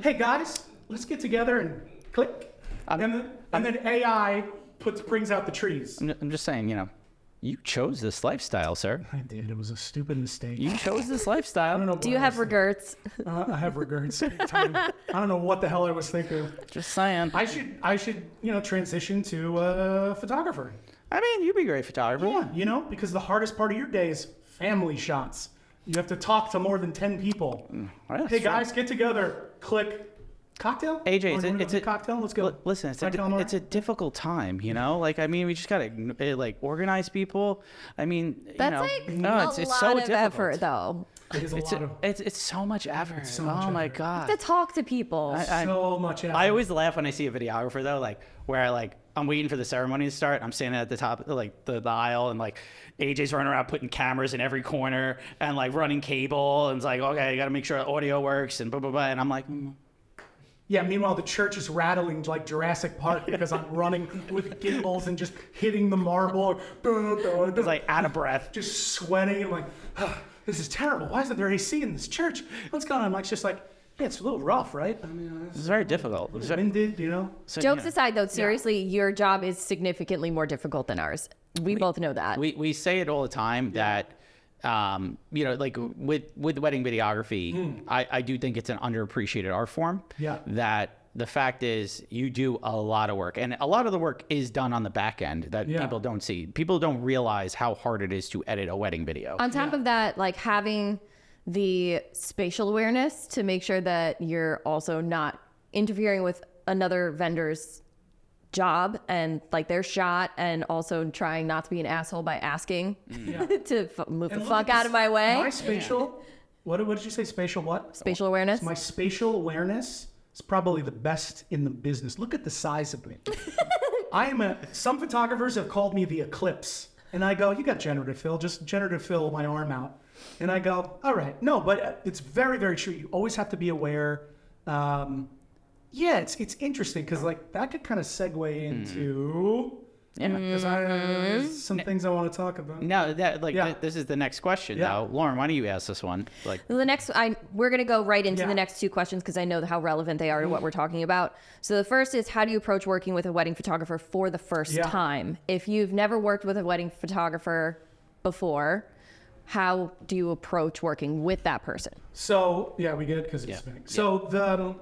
Hey guys, let's get together and click. And then AI brings out the trees. I'm just saying, you chose this lifestyle, sir. I did. It was a stupid mistake. You chose this lifestyle. I don't know. Do you have regrets? I have regrets. I don't know what the hell I was thinking. Just saying. I should transition to a photographer. I mean, you'd be a great photographer. Yeah, because the hardest part of your day is family shots. You have to talk to more than 10 people. Well, Hey guys, get together. Click. Cocktail? AJ, it's a cocktail. Let's go. Listen, it's a difficult time, Like, I mean, we just gotta organize people. I mean, That's it's a so lot of difficult. effort, though. It is a lot of. It's so much effort. so much Oh my effort. god. To talk to people. So much effort. I always laugh when I see a videographer though, where I'm waiting for the ceremony to start. I'm standing at the top, the aisle, and AJ's running around putting cameras in every corner and running cable, and it's okay, you got to make sure the audio works and blah blah blah. And I'm like, Yeah, meanwhile, the church is rattling like Jurassic Park because I'm running with gimbals and just hitting the marble. it's out of breath. Just sweating. I'm like, this is terrible. Why isn't there AC in this church? What's going on? Mike's just like, yeah, it's a little rough, right? I mean, It's very difficult. it's winded, So, Jokes aside, though, seriously, your job is significantly more difficult than ours. We both know that. We say it all the time that, with wedding videography, I do think it's an underappreciated art form. Yeah. That the fact is you do a lot of work, and a lot of the work is done on the back end that people don't see. People don't realize how hard it is to edit a wedding video. On top of that, having the spatial awareness to make sure that you're also not interfering with another vendor's job and their shot, and also trying not to be an asshole by asking to move the fuck out of my way. My spatial, what did you say? Spatial what? Spatial awareness. My spatial awareness is probably the best in the business. Look at the size of me. Some photographers have called me the eclipse. And I go, you got generative fill, just generative fill my arm out. And I go, all right. No, but it's very, very true. You always have to be aware. It's interesting because that could kind of segue into because there's some things I want to talk about. No, this is the next question though. Lauren, why don't you ask this one? The next, we're going to go right into the next 2 questions because I know how relevant they are to what we're talking about. So the first is, how do you approach working with a wedding photographer for the first time? If you've never worked with a wedding photographer before, how do you approach working with that person? So we get it because it's spinning. So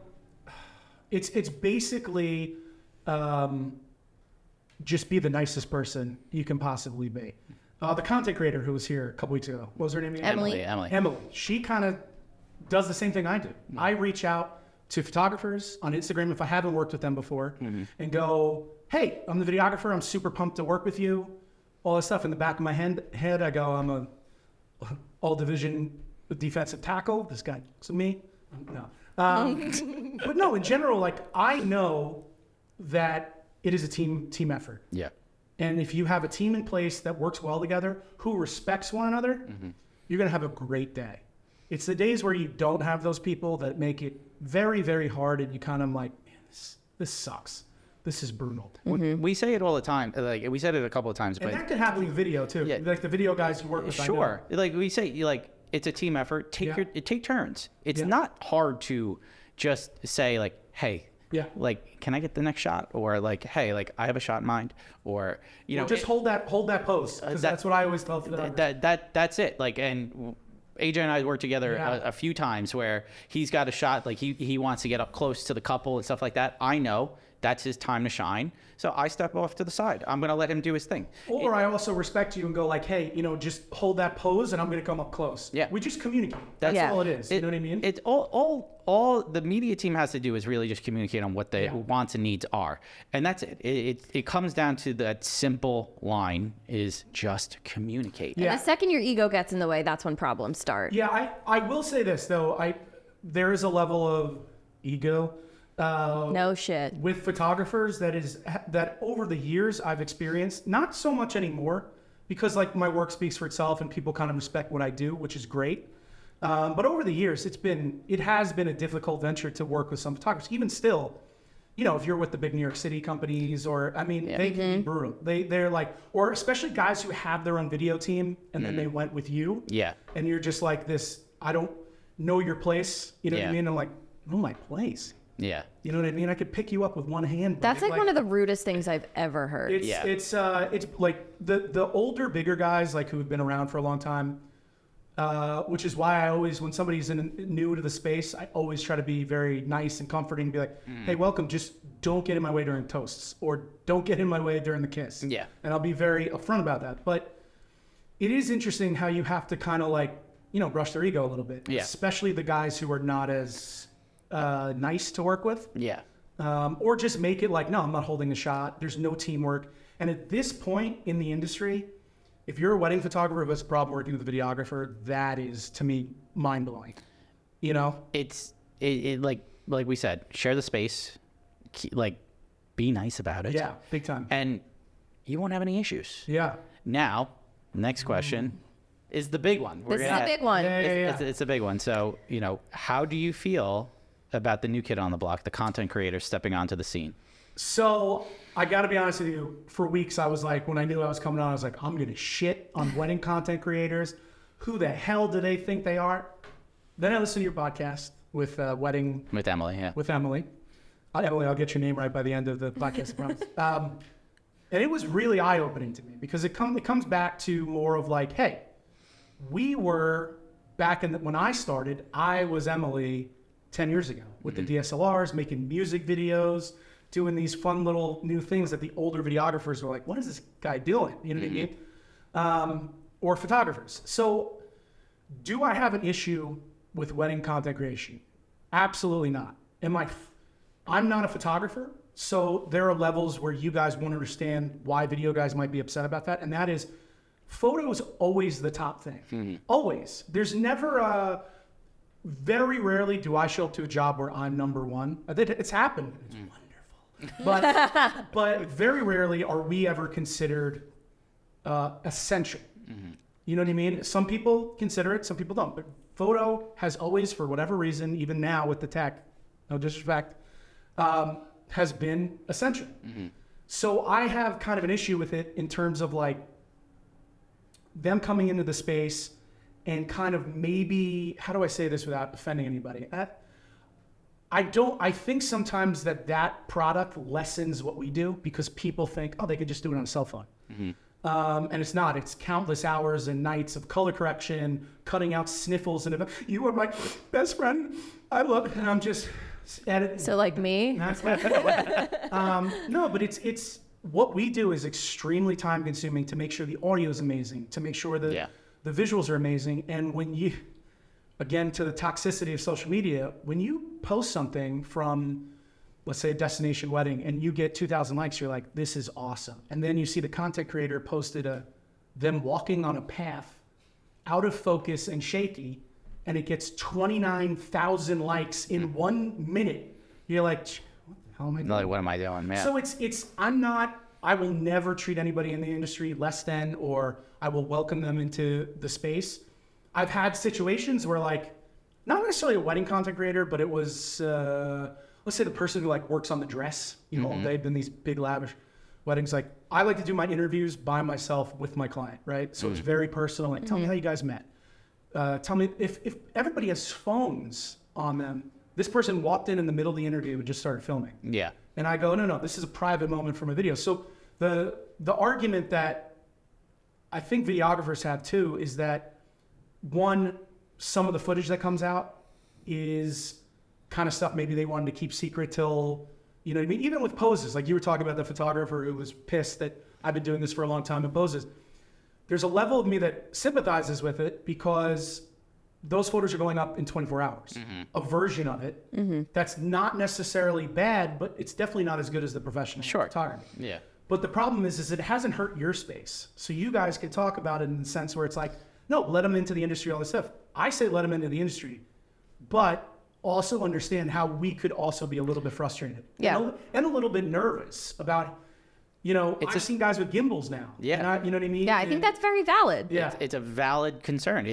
it's basically just be the nicest person you can possibly be. The content creator who was here a couple weeks ago, what was her name again? Emily. She kind of does the same thing I do. I reach out to photographers on Instagram if I haven't worked with them before and go, hey, I'm the videographer. I'm super pumped to work with you. All this stuff in the back of my head. I go, I'm a all-division defensive tackle. This guy looks at me. No. But no, in general, I know that it is a team effort. Yeah. And if you have a team in place that works well together, who respects one another, you're going to have a great day. It's the days where you don't have those people that make it very, very hard, and you kind of man, this sucks. This is brutal. We say it all the time. We said it a couple of times, And but that could happen with video too. Yeah. The video guys you work with. sure. We say it's a team effort. Take turns. It's not hard to just say hey, Yeah. Like, can I get the next shot? Or like, hey, like I have a shot in mind. Or you know, just hold that pose, because that's what I always tell photographers. that's it. Like, and AJ and I worked together Yeah. a few times where he's got a shot, like he wants to get up close to the couple and stuff like that. I know that's his time to shine. So I step off to the side. I'm going to let him do his thing. Or I also respect you and go like, hey, you know, just hold that pose and I'm going to come up close. Yeah. We just communicate. That's Yeah. all it is. You know what I mean? It's all the media team has to do is really just communicate on what the wants and needs are. And that's it. It comes down to that simple line is just communicate. Yeah. And the second your ego gets in the way, that's when problems start. Yeah, I will say this though. There is a level of ego No shit. with photographers that over the years I've experienced, not so much anymore, because like my work speaks for itself and people kind of respect what I do, which is great. But over the years, it has been a difficult venture to work with some photographers. Even still, you know, if you're with the big New York City companies, or I mean, they can be brutal. They're like, or especially guys who have their own video team and then they went with you. Yeah. And you're just like this. I don't know your place. You know what I mean? I'm like, know my place. Yeah. You know what I mean? I could pick you up with one hand. That's like one of the rudest things I've ever heard. It's like the older, bigger guys like who have been around for a long time. Which is why I always, when somebody's new to the space, I always try to be very nice and comforting and be like, hey, welcome, just don't get in my way during toasts, or don't get in my way during the kiss. Yeah. And I'll be very upfront about that. But it is interesting how you have to kind of like, you know, brush their ego a little bit. Yeah. Especially the guys who are not as nice to work with. Yeah. Or just make it like, no, I'm not holding a shot. There's no teamwork. And at this point in the industry, if you're a wedding photographer who has a problem working with a videographer, that is, to me, mind-blowing. You know? It's like we said, share the space, like be nice about it. Yeah, big time. And you won't have any issues. Yeah. Now, next question is the big one. This is a big one. It's a big one. So, you know, how do you feel about the new kid on the block, the content creator stepping onto the scene? So I got to be honest with you. For weeks, I was like, when I knew I was coming on, I was like, I'm going to shit on wedding content creators. Who the hell do they think they are? Then I listened to your podcast with Wedding With Emily, yeah. with Emily. Emily, I'll get your name right by the end of the podcast, I promise. And it was really eye-opening to me, because it comes back to more of like, hey, we were back when I started, I was Emily 10 years ago with the DSLRs, making music videos, doing these fun little new things that the older videographers were like, what is this guy doing? You know what I mean? Or photographers. So do I have an issue with wedding content creation? Absolutely not. I'm not a photographer, so there are levels where you guys won't understand why video guys might be upset about that, and that is, photo is always the top thing. Always. There's never very rarely do I show up to a job where I'm number one. It's happened. It's wonderful. But very rarely are we ever considered essential. You know what I mean? Some people consider it, some people don't. But photo has always, for whatever reason, even now with the tech, no disrespect, has been essential. So I have kind of an issue with it in terms of like them coming into the space and kind of maybe, how do I say this without offending anybody? I think sometimes that product lessens what we do, because people think, oh, they could just do it on a cell phone. And it's not. It's countless hours and nights of color correction, cutting out sniffles, and you are my best friend. I love it. And I'm just editing. So like me? No, but it's what we do is extremely time consuming to make sure the audio is amazing, to make sure that the visuals are amazing. And when you, again, to the toxicity of social media, when you post something from, let's say, a destination wedding, and you get 2,000 likes, you're like, this is awesome. And then you see the content creator posted them walking on a path out of focus and shaky, and it gets 29,000 likes in 1 minute. You're like, what the hell am I doing? Like, what am I doing, man? So I will never treat anybody in the industry less than, or I will welcome them into the space. I've had situations where, like, not necessarily a wedding content creator, but it was, let's say the person who like works on the dress, you know, all day, been these big lavish weddings. Like, I like to do my interviews by myself with my client, right? So it's very personal. Like, tell me how you guys met. Tell me if everybody has phones on them, This person walked in the middle of the interview and just started filming. Yeah. And I go, no, this is a private moment from a video. So the argument that I think videographers have too is that, one, some of the footage that comes out is kind of stuff maybe they wanted to keep secret till, you know what I mean? Even with poses, like you were talking about the photographer who was pissed that I've been doing this for a long time in poses. There's a level of me that sympathizes with it because those photos are going up in 24 hours. A version of it that's not necessarily bad, but it's definitely not as good as the professional photography. Yeah. But the problem is it hasn't hurt your space. So you guys can talk about it in the sense where it's like, no, let them into the industry, all this stuff. I say let them into the industry, but also understand how we could also be a little bit frustrated. Yeah. And a little bit nervous about, you know, I've seen guys with gimbals now. Yeah. And you know what I mean? Yeah, I think that's very valid. Yeah. It's a valid concern.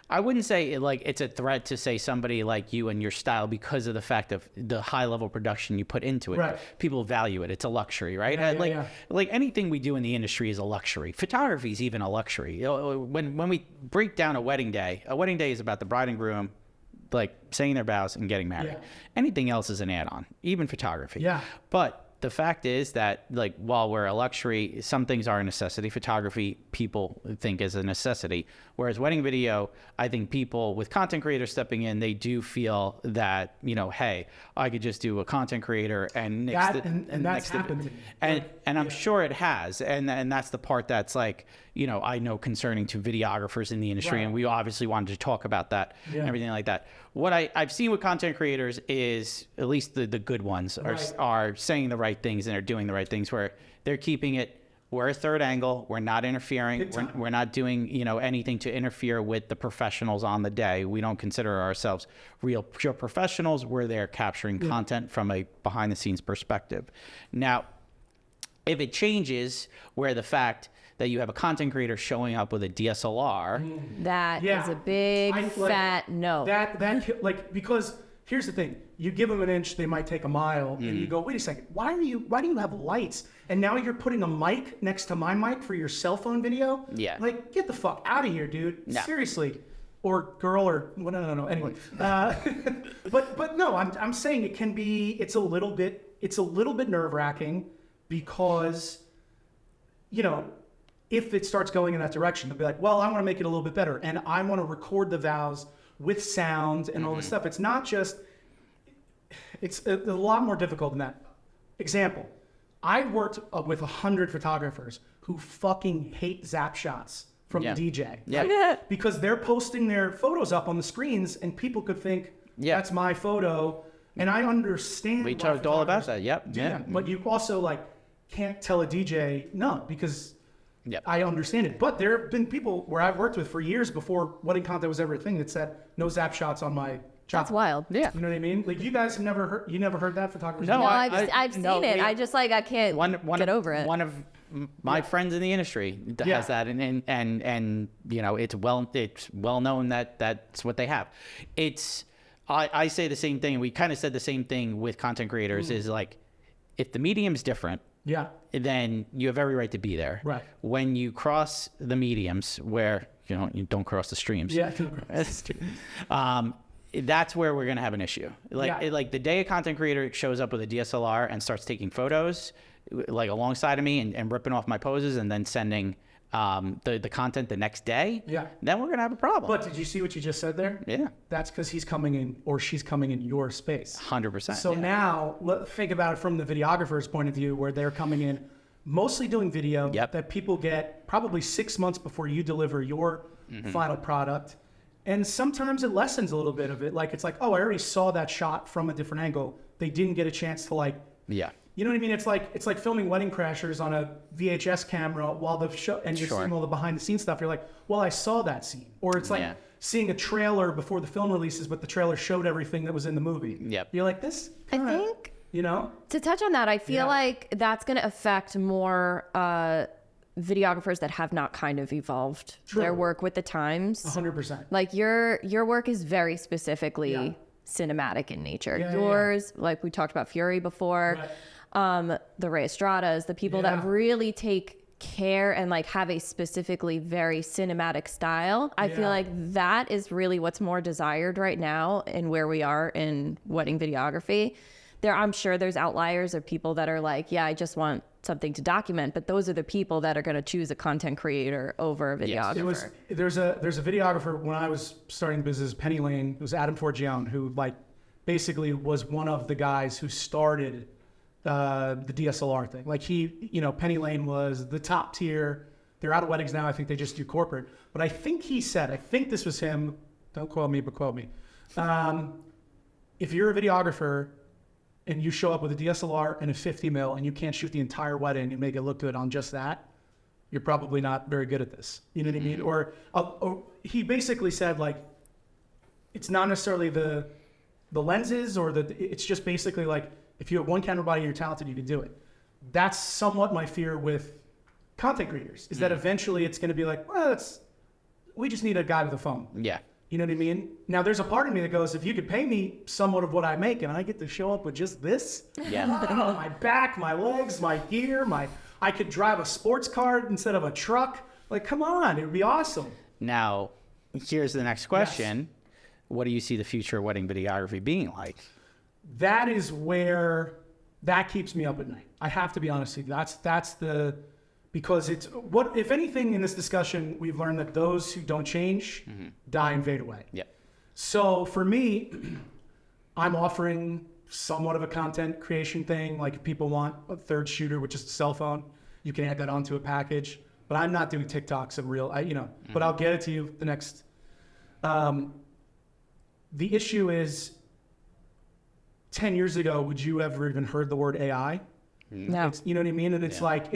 I wouldn't say like it's a threat to say somebody like you and your style because of the fact of the high level production you put into it. Right. People value it. It's a luxury, right? Yeah, Like anything we do in the industry is a luxury. Photography is even a luxury. You know, when we break down a wedding day is about the bride and groom like saying their vows and getting married. Yeah. Anything else is an add-on, even photography. Yeah. But the fact is that, like, while we're a luxury, some things are a necessity. Photography, people think is a necessity. Whereas wedding video, I think people with content creators stepping in, they do feel that, you know, hey, I could just do a content creator and nix That, and that's happened to me. and I'm sure it has. And that's the part that's like, you know, I know concerning to videographers in the industry. Right. And we obviously wanted to talk about that Yeah. and everything like that. What I've seen with content creators is, at least the good ones, are saying the right things and are doing the right things, where they're keeping it, we're a third angle, we're not interfering, we're not doing, you know, anything to interfere with the professionals on the day. We don't consider ourselves pure professionals. We're there capturing content from a behind the scenes perspective. Now, if it changes where the fact that you have a content creator showing up with a DSLR, That is a big fat no. That like, because here's the thing, you give them an inch, they might take a mile, and you go, wait a second, why do you have lights? And now you're putting a mic next to my mic for your cell phone video? Yeah. Like, get the fuck out of here, dude. No. Seriously. Or girl, or well, no. Anyway, but no, I'm saying it can be. It's a little bit nerve wracking because, you know, if it starts going in that direction, they'll be like, well, I want to make it a little bit better, and I want to record the vows with sound and all this stuff. It's not just. It's a lot more difficult than that. Example, I worked with 100 photographers who fucking hate zap shots from the DJ. Yeah. Right? Because they're posting their photos up on the screens and people could think, that's my photo. And I understand. we talked all about that. Yep. Yeah. But you also like can't tell a DJ no, because I understand it. But there have been people where I've worked with for years before wedding content was ever a thing that said no zap shots on my job. That's wild. Yeah. You know what I mean? Like, you guys have never heard that, photographers? No, No, I've seen it. I just like I can't get over it. One of my friends in the industry has that, and you know, it's well known that that's what they have. I say the same thing. We kind of said the same thing with content creators. Is like, if the medium's different, then you have every right to be there. Right. When you cross the mediums, where you don't cross the streams. Yeah. That's where we're gonna have an issue. Like the day a content creator shows up with a DSLR and starts taking photos, like alongside of me and ripping off my poses and then sending the content the next day. Then we're gonna have a problem. But did you see what you just said there? Yeah. That's because he's coming in, or she's coming in your space. 100%. So now think about it from the videographer's point of view, where they're coming in mostly doing video that people get probably 6 months before you deliver your final product. And sometimes it lessens a little bit of it. Like, it's like, oh, I already saw that shot from a different angle. They didn't get a chance to you know what I mean? It's like filming Wedding Crashers on a VHS camera while the show, and you're seeing all the behind the scenes stuff. You're like, well, I saw that scene. Or it's like seeing a trailer before the film releases, but the trailer showed everything that was in the movie. You're like, this. I think, you know, to touch on that, I feel like that's going to affect more videographers that have not kind of evolved their work with the times. 100%. Like your work is very specifically cinematic in nature. Yours, like we talked about Fury before, the Ray Estradas, the people that really take care and like have a specifically very cinematic style. I feel like that is really what's more desired right now in where we are in wedding videography. I'm sure there's outliers of people that are like, yeah, I just want something to document, but those are the people that are going to choose a content creator over a videographer. There's a videographer when I was starting business, Penny Lane. It was Adam Forgione, who like basically was one of the guys who started the DSLR thing. Like Penny Lane was the top tier. They're out of weddings now. I think they just do corporate. But I think he said, I think this was him. Don't quote me, but quote me. If you're a videographer and you show up with a DSLR and a 50 mil and you can't shoot the entire wedding and make it look good on just that, you're probably not very good at this. You know what I mean? Or he basically said, like, it's not necessarily the lenses it's just basically like, if you have one camera body and you're talented, you can do it. That's somewhat my fear with content creators, is that eventually it's going to be like, well, we just need a guy with a phone. Yeah. You know what I mean? Now, there's a part of me that goes, if you could pay me somewhat of what I make and I get to show up with just this, my back, my legs, my gear, I could drive a sports car instead of a truck. Like, come on, it would be awesome. Now, here's the next question. Yes. What do you see the future of wedding videography being like? That is where that keeps me up at night. I have to be honest with you. Because it's what, if anything, in this discussion, we've learned that those who don't change die and fade away. Yeah. So for me, I'm offering somewhat of a content creation thing. Like if people want a third shooter, which is a cell phone, you can add that onto a package. But I'm not doing TikToks and but I'll get it to you the next. The issue is, 10 years ago, would you ever even heard the word AI? No. You know what I mean? And it's like,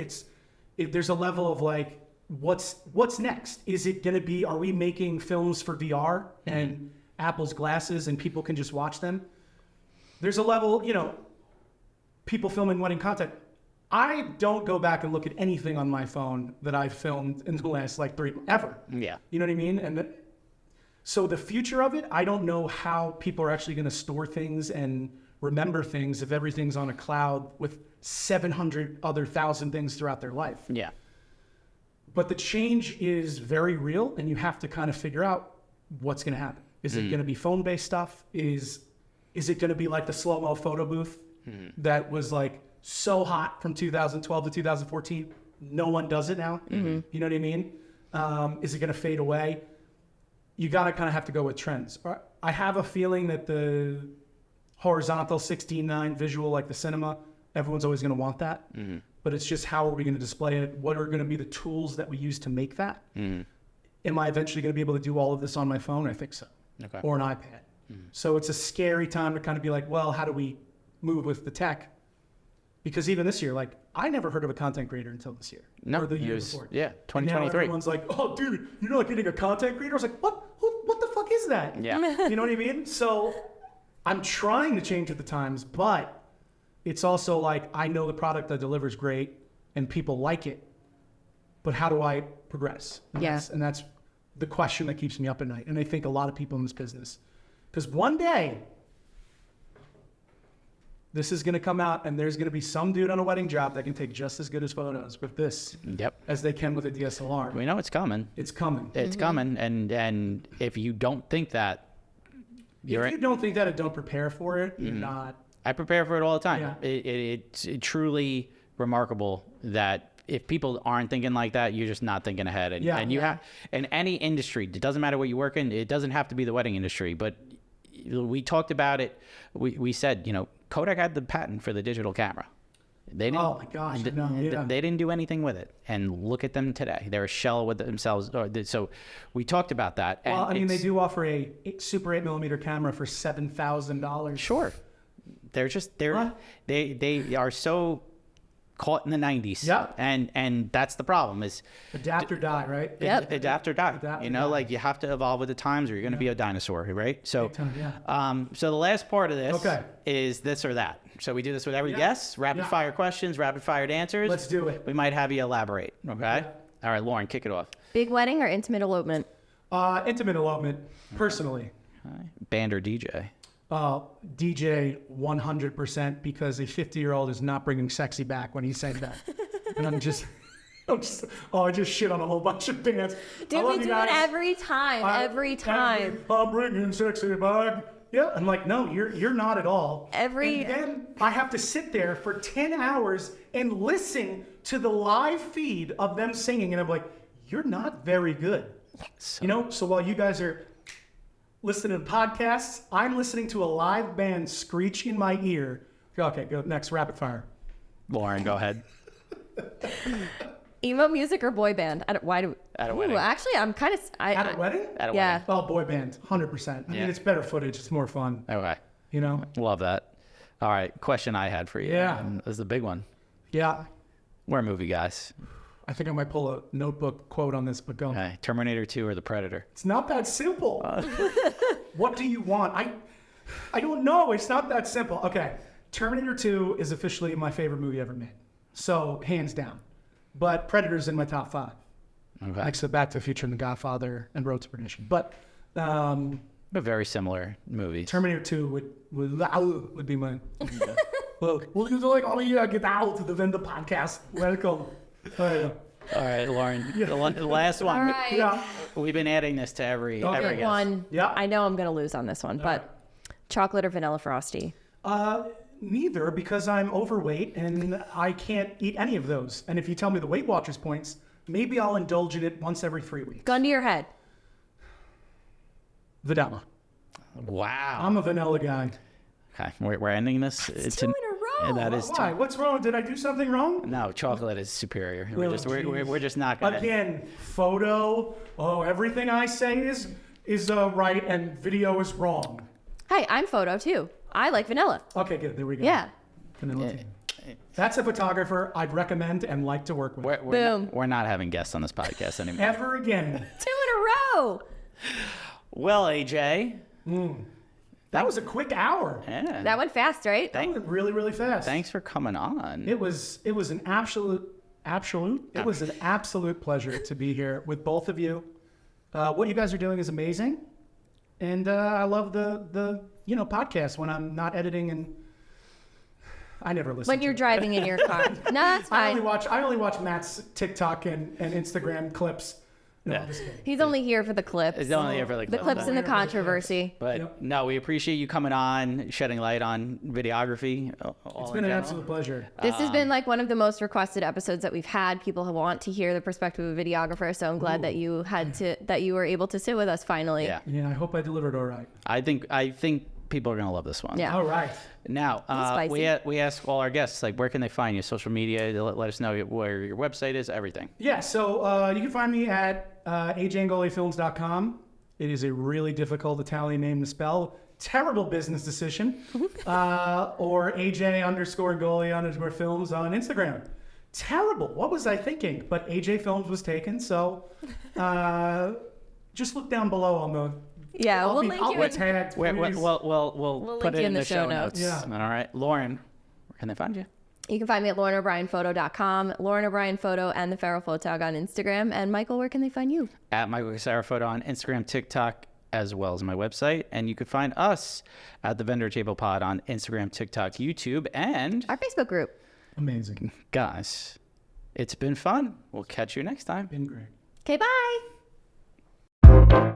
there's a level of like, what's next? Is it going to be, are we making films for VR and Apple's glasses and people can just watch them? There's a level, people filming wedding content. I don't go back and look at anything on my phone that I've filmed in the last like 3 ever. Yeah. You know what I mean? So the future of it, I don't know how people are actually going to store things and remember things if everything's on a cloud with 700 other thousand things throughout their life. Yeah. But the change is very real, and you have to kind of figure out what's going to happen. Is it going to be phone-based stuff? Is it going to be like the slow-mo photo booth that was like so hot from 2012 to 2014? No one does it now. You know what I mean? Is it going to fade away? You got to kind of have to go with trends. I have a feeling that the horizontal 16:9 visual, like the cinema, everyone's always going to want that. But it's just, how are we going to display it? What are going to be the tools that we use to make that? Am I eventually going to be able to do all of this on my phone? I think so. Okay. Or an iPad. So it's a scary time to kind of be like, well, how do we move with the tech? Because even this year, like, I never heard of a content creator until this year. No, or the year before. Yeah, 2023. Now everyone's like, oh, dude, you're not getting a content creator? I was like, what the fuck is that? Yeah. You know what I mean? So I'm trying to change with the times, but it's also like, I know the product I deliver is great and people like it, but how do I progress? And that's the question that keeps me up at night. And I think a lot of people in this business, because one day this is going to come out and there's going to be some dude on a wedding job that can take just as good as photos with this as they can with a DSLR. We know it's coming. It's coming. It's coming. And if you don't think that, if you don't think that and don't prepare for it, you're not. I prepare for it all the time. Yeah. It's truly remarkable that if people aren't thinking like that, you're just not thinking ahead. And you have, in any industry, it doesn't matter what you work in, it doesn't have to be the wedding industry, but we talked about it. We said, Kodak had the patent for the digital camera. They didn't, oh my gosh, they didn't do anything with it. And look at them today. They're a shell with themselves. So we talked about that. Well, I mean, they do offer a Super 8mm camera for $7,000. Sure. They are so caught in the 90s. Yeah. And that's the problem is adapt or die, right? Adapt or die. Like you have to evolve with the times or you're going to be a dinosaur, right? So, so the last part of this is this or that. So we do this with every guest, rapid fire questions, rapid fired answers. Let's do it. We might have you elaborate. Okay. Yeah. All right, Lauren, kick it off. Big wedding or intimate elopement? Intimate elopement, personally. Band or DJ? DJ 100%, because a 50-year-old is not bringing sexy back when he said that. And I'm just, I just shit on a whole bunch of bands. I Dude, love we you do guys. it every time. Every time. I'm bringing sexy back. Yeah, I'm like, no, you're not at all. And then I have to sit there for 10 hours and listen to the live feed of them singing, and I'm like, you're not very good. So while you guys are listening to podcasts, I'm listening to a live band screech in my ear. Okay, go next, rapid fire. Lauren, go ahead. Emo music or boy band? At a wedding. Actually, I'm kind of... At a wedding? At a Yeah. wedding. Oh, boy band, 100%. I mean, it's better footage. It's more fun. Okay. Love that. All right. Question I had for you. Yeah. This is the big one. Yeah. We're movie guys. I think I might pull a notebook quote on this, but go. Okay. Terminator 2 or The Predator? It's not that simple. What do you want? I don't know. It's not that simple. Okay. Terminator 2 is officially my favorite movie ever made. So, hands down. But Predator's in my top 5. Okay. Next to Back to the Future and The Godfather and Road to Perdition. But But very similar movies. Terminator 2 would be mine. Well, you like, get out to the Vendor podcast. Welcome. All right, Lauren. The last one. All right. Yeah. We've been adding this to every Pick guest. one. Yeah. I know I'm going to lose on this one, but chocolate or vanilla frosty? Neither, because I'm overweight and I can't eat any of those. And if you tell me the Weight Watchers points, maybe I'll indulge in it once every 3 weeks. Gun to your head. Vanilla. Wow. I'm a vanilla guy. Okay, we're ending this. It's 2 in a row. And that is Why? What's wrong? Did I do something wrong? no, chocolate is superior. Oh, We're just not gonna. Again, photo. Oh, everything I say is right, and video is wrong. Hey, I'm photo too. I like vanilla. Okay, good. There we go. Yeah. Vanilla team. That's a photographer I'd recommend and like to work with. Boom. We're not having guests on this podcast anymore. Ever again. 2 in a row. Well, AJ. That was a quick hour. Yeah. That went fast, right? That went really, really fast. Thanks for coming on. It was an absolute pleasure to be here with both of you. What you guys are doing is amazing, and I love the podcast when I'm not editing, and I never listen. When you're driving in your car. No, that's fine. I only watch Matt's TikTok and Instagram clips. No, Yeah. I'm just kidding. He's only here for the clips. It's only here for The clips and the controversy. But no, we appreciate you coming on, shedding light on videography. It's been an absolute pleasure. This has been like one of the most requested episodes that we've had. People want to hear the perspective of a videographer, so I'm glad that you were able to sit with us finally. Yeah. Yeah, I hope I delivered all right. I think people are gonna love this one. Yeah. All right. Now, spicy. we ask all our guests, like, where can they find you? Social media, let us know where your website is, everything. Yeah, so you can find me at AJAngoliaFilms.com. It is a really difficult Italian name to spell. Terrible business decision. Or AJ_Angolia_films on Instagram. Terrible. What was I thinking? But AJ Films was taken, so just look down below on the... Yeah, we'll link I'll you be in. tagged. We'll put link it you in the show notes. Yeah. All right. Lauren, where can they find you? You can find me at LaurenO'BrienPhoto.com, Lauren O'Brien Photo, and the Feral Photog on Instagram. And Michael, where can they find you? At Michael Casara Photo on Instagram, TikTok, as well as my website. And you can find us at the Vendor Table Pod on Instagram, TikTok, YouTube, and Our Facebook group. Amazing. guys, it's been fun. We'll catch you next time. Been great. Okay, bye.